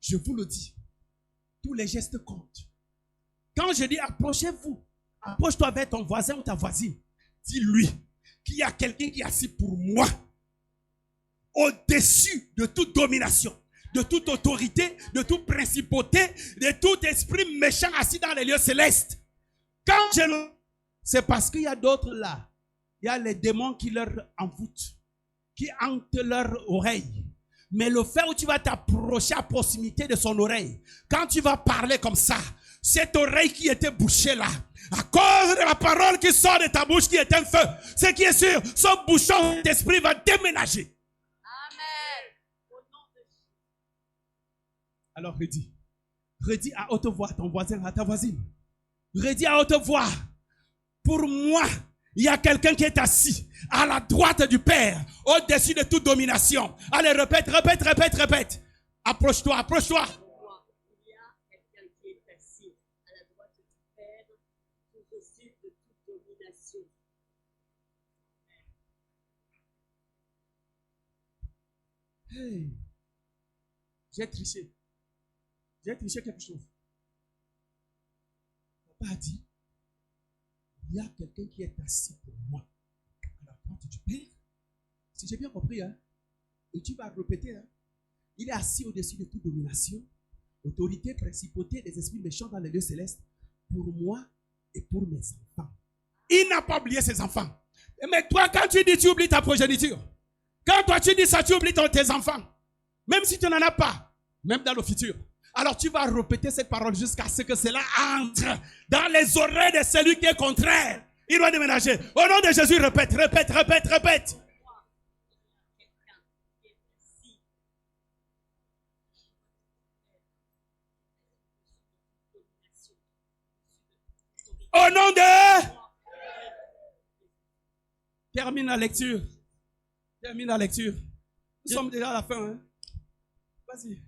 je vous le dis, tous les gestes comptent. Quand je dis approchez-vous, approche-toi vers ton voisin ou ta voisine, dis-lui qu'il y a quelqu'un qui est assis pour moi, au-dessus de toute domination, de toute autorité, de toute principauté, de tout esprit méchant assis dans les lieux célestes. Quand je le... C'est parce qu'il y a d'autres là. Il y a les démons qui leur envoûtent, qui hantent leur oreille. Mais le fait où tu vas t'approcher à proximité de son oreille, quand tu vas parler comme ça, cette oreille qui était bouchée là, à cause de la parole qui sort de ta bouche qui est un feu, ce qui est sûr, ce bouchon d'esprit va déménager. Amen. Au nom de Jésus. Alors redis. Redis à haute voix à ton voisin, à ta voisine. Redis à haute voix. Pour moi, il y a quelqu'un qui est assis à la droite du Père, au-dessus de toute domination. Allez, répète, répète, répète, répète. Approche-toi, approche-toi. Il y a quelqu'un qui est assis à la droite du Père, au-dessus de toute domination. Hey, j'ai triché. J'ai triché quelque chose. Papa a dit, il y a quelqu'un qui est assis pour moi à la porte du Père. Si j'ai bien compris, hein? Et tu vas répéter, hein? Il est assis au-dessus de toute domination, autorité, principauté des esprits méchants dans les lieux célestes, pour moi et pour mes enfants. Il n'a pas oublié ses enfants. Mais toi, quand tu dis, tu oublies ta progéniture. Quand toi, tu dis ça, tu oublies tes enfants. Même si tu n'en as pas, même dans le futur. Alors tu vas répéter cette parole jusqu'à ce que cela entre dans les oreilles de celui qui est contraire. Il doit déménager. Au nom de Jésus, répète, répète, répète, répète. Au nom de... Termine la lecture. Termine la lecture. Nous sommes déjà à la fin. Hein? Vas-y.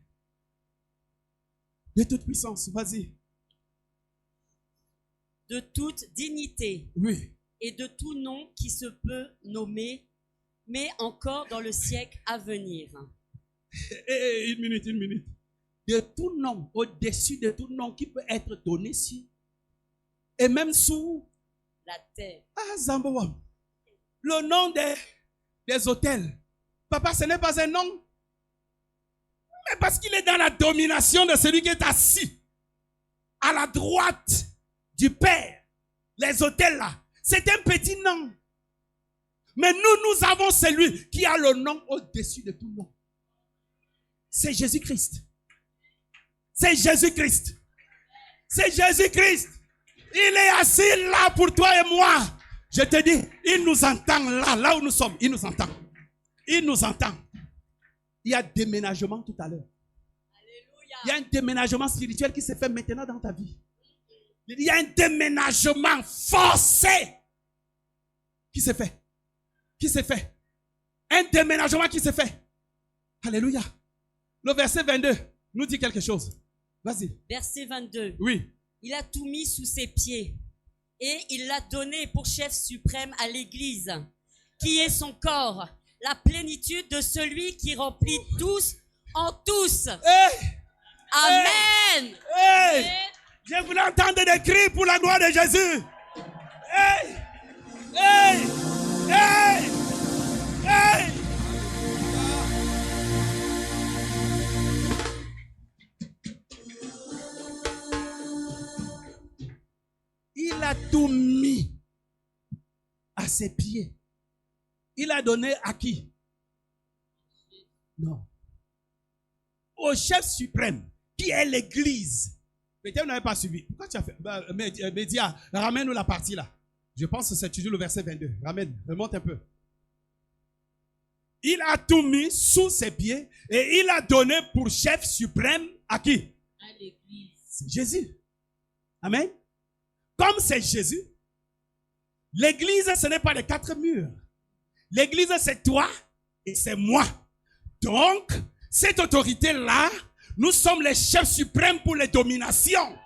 De toute puissance, vas-y. De toute dignité. Oui. Et de tout nom qui se peut nommer, mais encore dans le siècle à venir. Une minute, une minute. De tout nom, au-dessus de tout nom qui peut être donné ici. Et même sous la terre. Ah, Zambouam. Le nom des hôtels. Papa, ce n'est pas un nom. Mais parce qu'il est dans la domination de celui qui est assis à la droite du Père. Les hôtels là, c'est un petit nom. Mais nous avons celui qui a le nom au-dessus de tout nom. C'est Jésus-Christ. C'est Jésus-Christ. C'est Jésus-Christ. Il est assis là pour toi et moi. Je te dis, il nous entend là où nous sommes. Il nous entend. Il nous entend. Il y a déménagement tout à l'heure. Il y a un déménagement spirituel qui s'est fait maintenant dans ta vie. Il y a un déménagement forcé qui s'est fait. Qui s'est fait. Un déménagement qui s'est fait. Alléluia. Le verset 22 nous dit quelque chose. Vas-y. Verset 22. Oui. Il a tout mis sous ses pieds et il l'a donné pour chef suprême à l'Église, qui est son corps, la plénitude de celui qui remplit tous en tous. Hey! Amen. Hey! Je voulais entendre des cris pour la gloire de Jésus. Hey! Hey! Hey! Hey! Il a tout mis à ses pieds. Il a donné à qui? Non. Au chef suprême, qui est l'Église. Peut-être vous n'avez pas suivi. Pourquoi tu as fait? Média, ramène-nous la partie là. Je pense que c'est toujours le verset 22. Ramène, remonte un peu. Il a tout mis sous ses pieds et il a donné pour chef suprême à qui? À l'Église. C'est Jésus. Amen. Comme c'est Jésus, l'Église, ce n'est pas les quatre murs. L'Église, c'est toi et c'est moi. Donc, cette autorité-là, nous sommes les chefs suprêmes pour les dominations.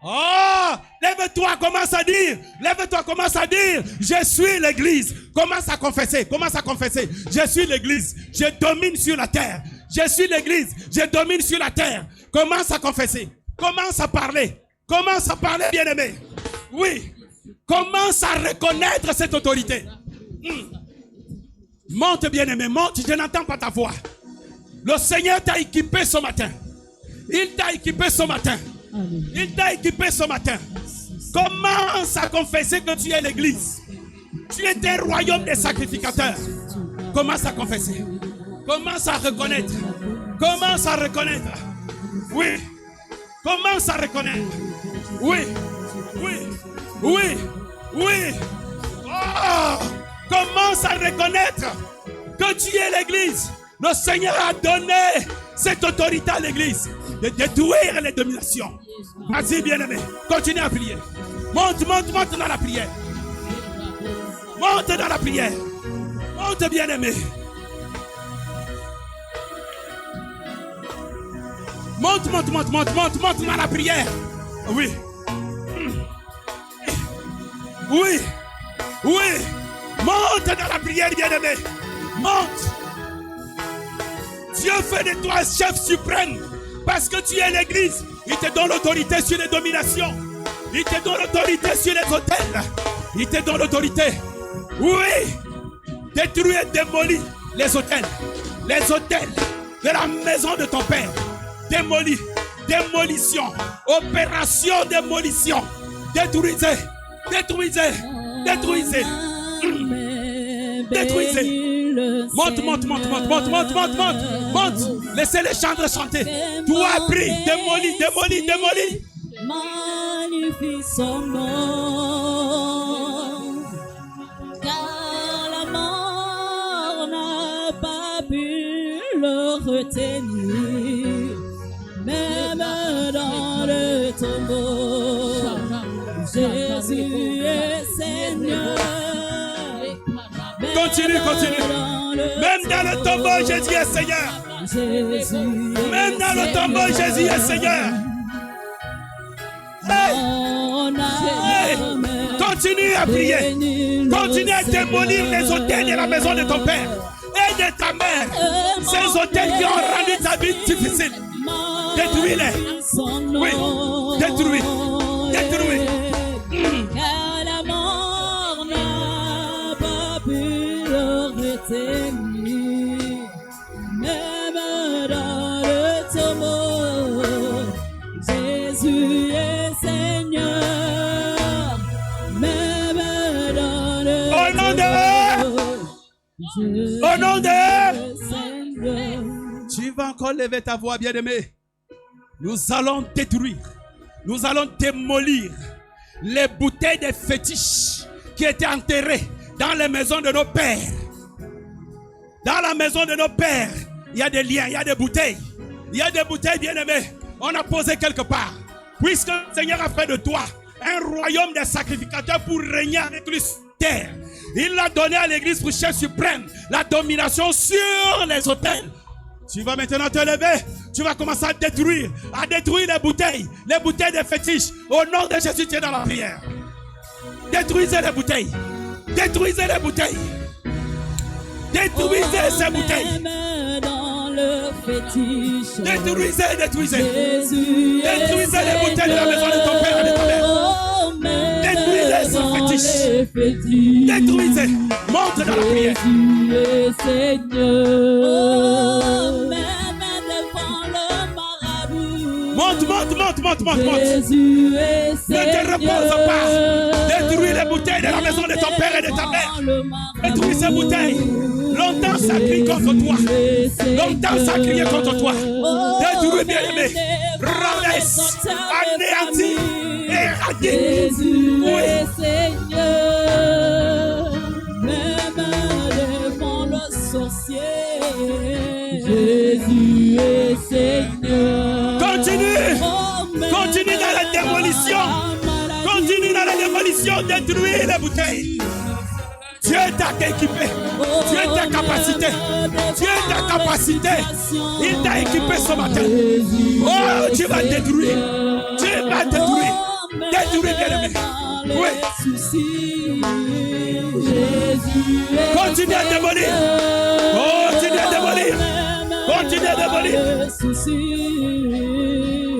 Oh, lève-toi, commence à dire. Lève-toi, commence à dire. Je suis l'Église. Commence à confesser. Commence à confesser. Je suis l'Église. Je domine sur la terre. Je suis l'Église. Je domine sur la terre. Commence à confesser. Commence à parler. Commence à parler, bien-aimé. Oui. Commence à reconnaître cette autorité. Monte, bien-aimé. Monte. Je n'entends pas ta voix. Le Seigneur t'a équipé ce matin. Il t'a équipé ce matin. Il t'a équipé ce matin. Commence à confesser que tu es l'Église. Tu es un royaume des sacrificateurs. Commence à confesser. Commence à reconnaître. Commence à reconnaître. Oui. Commence à reconnaître. Oui. Oui. Oui. Oui. Oh. Commence à reconnaître que tu es l'Église. Le Seigneur a donné cette autorité à l'Église de détruire les dominations. Vas-y, bien-aimé. Continue à prier. Monte, monte, monte dans la prière. Monte dans la prière. Monte, bien-aimé. Monte, monte, monte, monte, monte, monte dans la prière. Oui. Oui. Oui. Monte dans la prière, bien-aimé. Monte. Dieu fait de toi chef suprême parce que tu es l'Église. Il te donne l'autorité sur les dominations. Il te donne l'autorité sur les hôtels. Il te donne l'autorité. Oui. Détruire et démolir les hôtels. Les hôtels de la maison de ton père. Démolis. Démolition. Opération démolition. Détruisez. Détruisez. Détruisez. Détruisez. Monte, monte, monte, monte, monte, monte, monte, monte, monte. Laissez les chantres chanter. Toi, prie, démolis, démolis, démolis. Magnifie son nom, car la mort n'a pas pu le retenir, même dans le tombeau. Jésus est Seigneur. Continue, continue. Même dans le tombeau, Jésus est Seigneur. Même dans le tombeau, Jésus est Seigneur. Hey. Hey. Continue à prier. Continue à démolir les hôtels de la maison de ton père et de ta mère. Ces hôtels qui ont rendu ta vie difficile. Détruis-les. Oui. Détruis. Détruis. Même dans le tombeau, Jésus est Seigneur. Même dans le Au nom de Seigneur. Tu vas encore lever ta voix, bien-aimé. Nous allons détruire. Nous allons démolir les bouteilles de fétiches qui étaient enterrées dans les maisons de nos pères. Dans la maison de nos pères, il y a des liens, il y a des bouteilles. Il y a des bouteilles, bien-aimées. On a posé quelque part. Puisque le Seigneur a fait de toi un royaume des sacrificateurs pour régner avec lui sur terre. Il l'a donné à l'église pour chef suprême, la domination sur les autels. Tu vas maintenant te lever, tu vas commencer à détruire les bouteilles des fétiches. Au nom de Jésus, tu es dans la prière. Détruisez les bouteilles. Détruisez les bouteilles. Détruisez ces bouteilles. Dans le fétiche. Détruisez. Jésus Détruisez les bouteilles de la maison de ton père et de ta mère. Détruisez ce fétiche. Détruisez. Monte dans la prière. Jésus est Seigneur. Même devant le marabout. Monte. Jésus est Ne Seigneur. te repose pas. Détruis les bouteilles de la maison de ton père et de ta mère. Détruis ces bouteilles. Longtemps ça crie contre toi. Longtemps ça criait contre toi. Détruis, bien-aimé. Rabaisse. Anéantis. Éradique. Jésus Oui. est Seigneur. Même devant le sorcier. Jésus est Seigneur. Continue dans la démolition. Continue dans la démolition. Détruis les bouteilles. Dieu t'a équipé. Dieu t'a capacité. Dieu t'a capacité. Il t'a équipé ce matin. Oh, tu vas détruire. Tu vas détruire. Détruire, bien-aimé. Oui. Continue à démolir. Continue à démolir. Continue à démolir.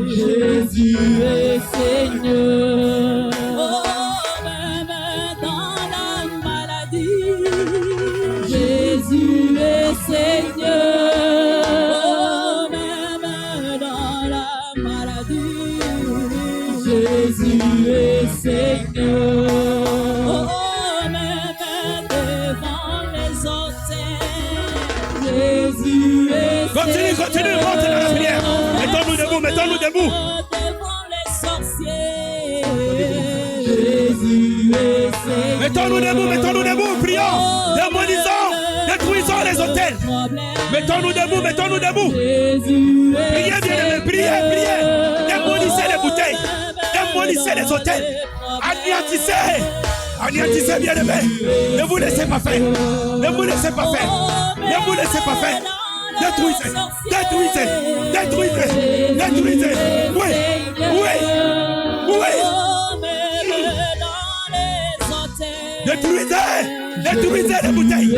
Jésus est Seigneur. Oh, même dans la maladie, Jésus est Seigneur. Oh, même dans la maladie, Jésus est Seigneur. Oh, même devant les autels, Jésus est Seigneur. Continue, monte dans la prière. Mettons-nous debout. Devant les sorciers, Jésus est Seigneur. Mettons-nous debout, prions, démolisons, détruisons les autels. Mettons-nous debout. Jésus est Priez, bien-aimés, priez. Démolissez les bouteilles, démolissez les autels. Anéantissez, bien-aimés. Ne vous laissez pas faire. Détruisez. Oui. Détruisez les bouteilles.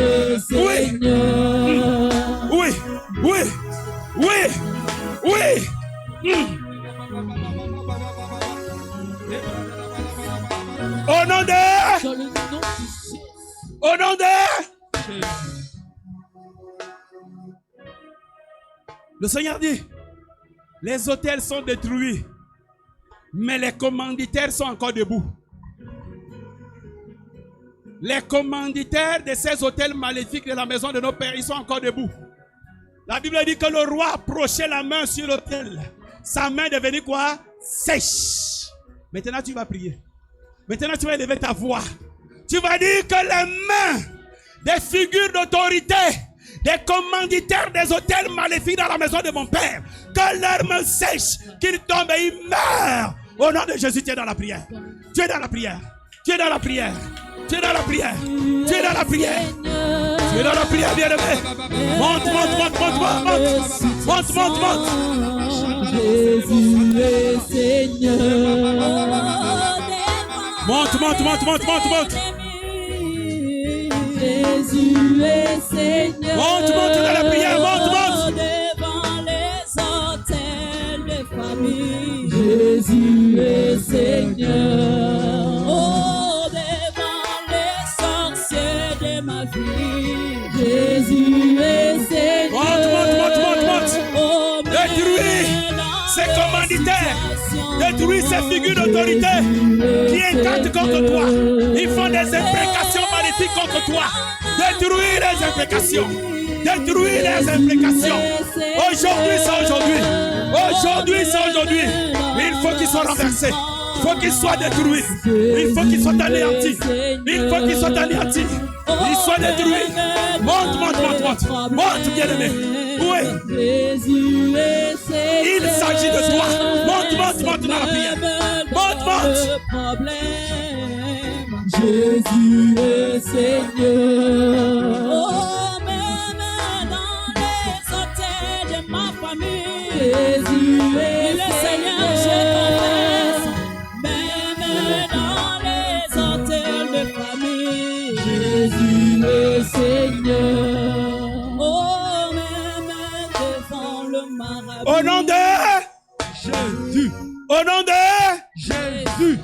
Oui. Au nom de le Seigneur dit, les autels sont détruits, mais les commanditaires sont encore debout. Les commanditaires de ces autels maléfiques de la maison de nos pères, ils sont encore debout. La Bible dit que le roi approchait la main sur l'autel. Sa main devenue quoi? Sèche. Maintenant tu vas prier. Maintenant tu vas élever ta voix. Tu vas dire que les mains des figures d'autorité, des commanditaires des hôtels maléfiques dans la maison de mon père, que leurs mains sèchent, qu'ils tombent et ils meurent. Au nom de Jésus, tu es dans la prière. Tu es dans la prière. Bien-aimé. Monte. Jésus est Seigneur. Monte. Jésus est Seigneur. Monte dans la prière, monte. Devant les autels de famille, Jésus est Seigneur. Oh, devant les sorciers de ma vie, Jésus est Seigneur. Monte. Oh, Détruis ces commanditaires. Détruis ces figures d'autorité qui incantent contre toi. Ils font des imprécations maléfiques contre toi. Détruis les imprécations. Aujourd'hui, c'est aujourd'hui. Il faut qu'ils soient renversés. Il faut qu'ils soient détruits. Il faut qu'ils soient anéantis. Ils soient détruits. Monte, bien-aimé. Oui. Il s'agit de toi. Monte dans la prière. Monte Augmente. le problème. Jésus est Seigneur. Oh, même dans les hôtels de ma famille, Jésus est le Seigneur, je confesse. Même dans les hôtels de famille, Jésus est Seigneur. Oh, même devant le marabout. Au nom de Jésus. Au nom de Jésus.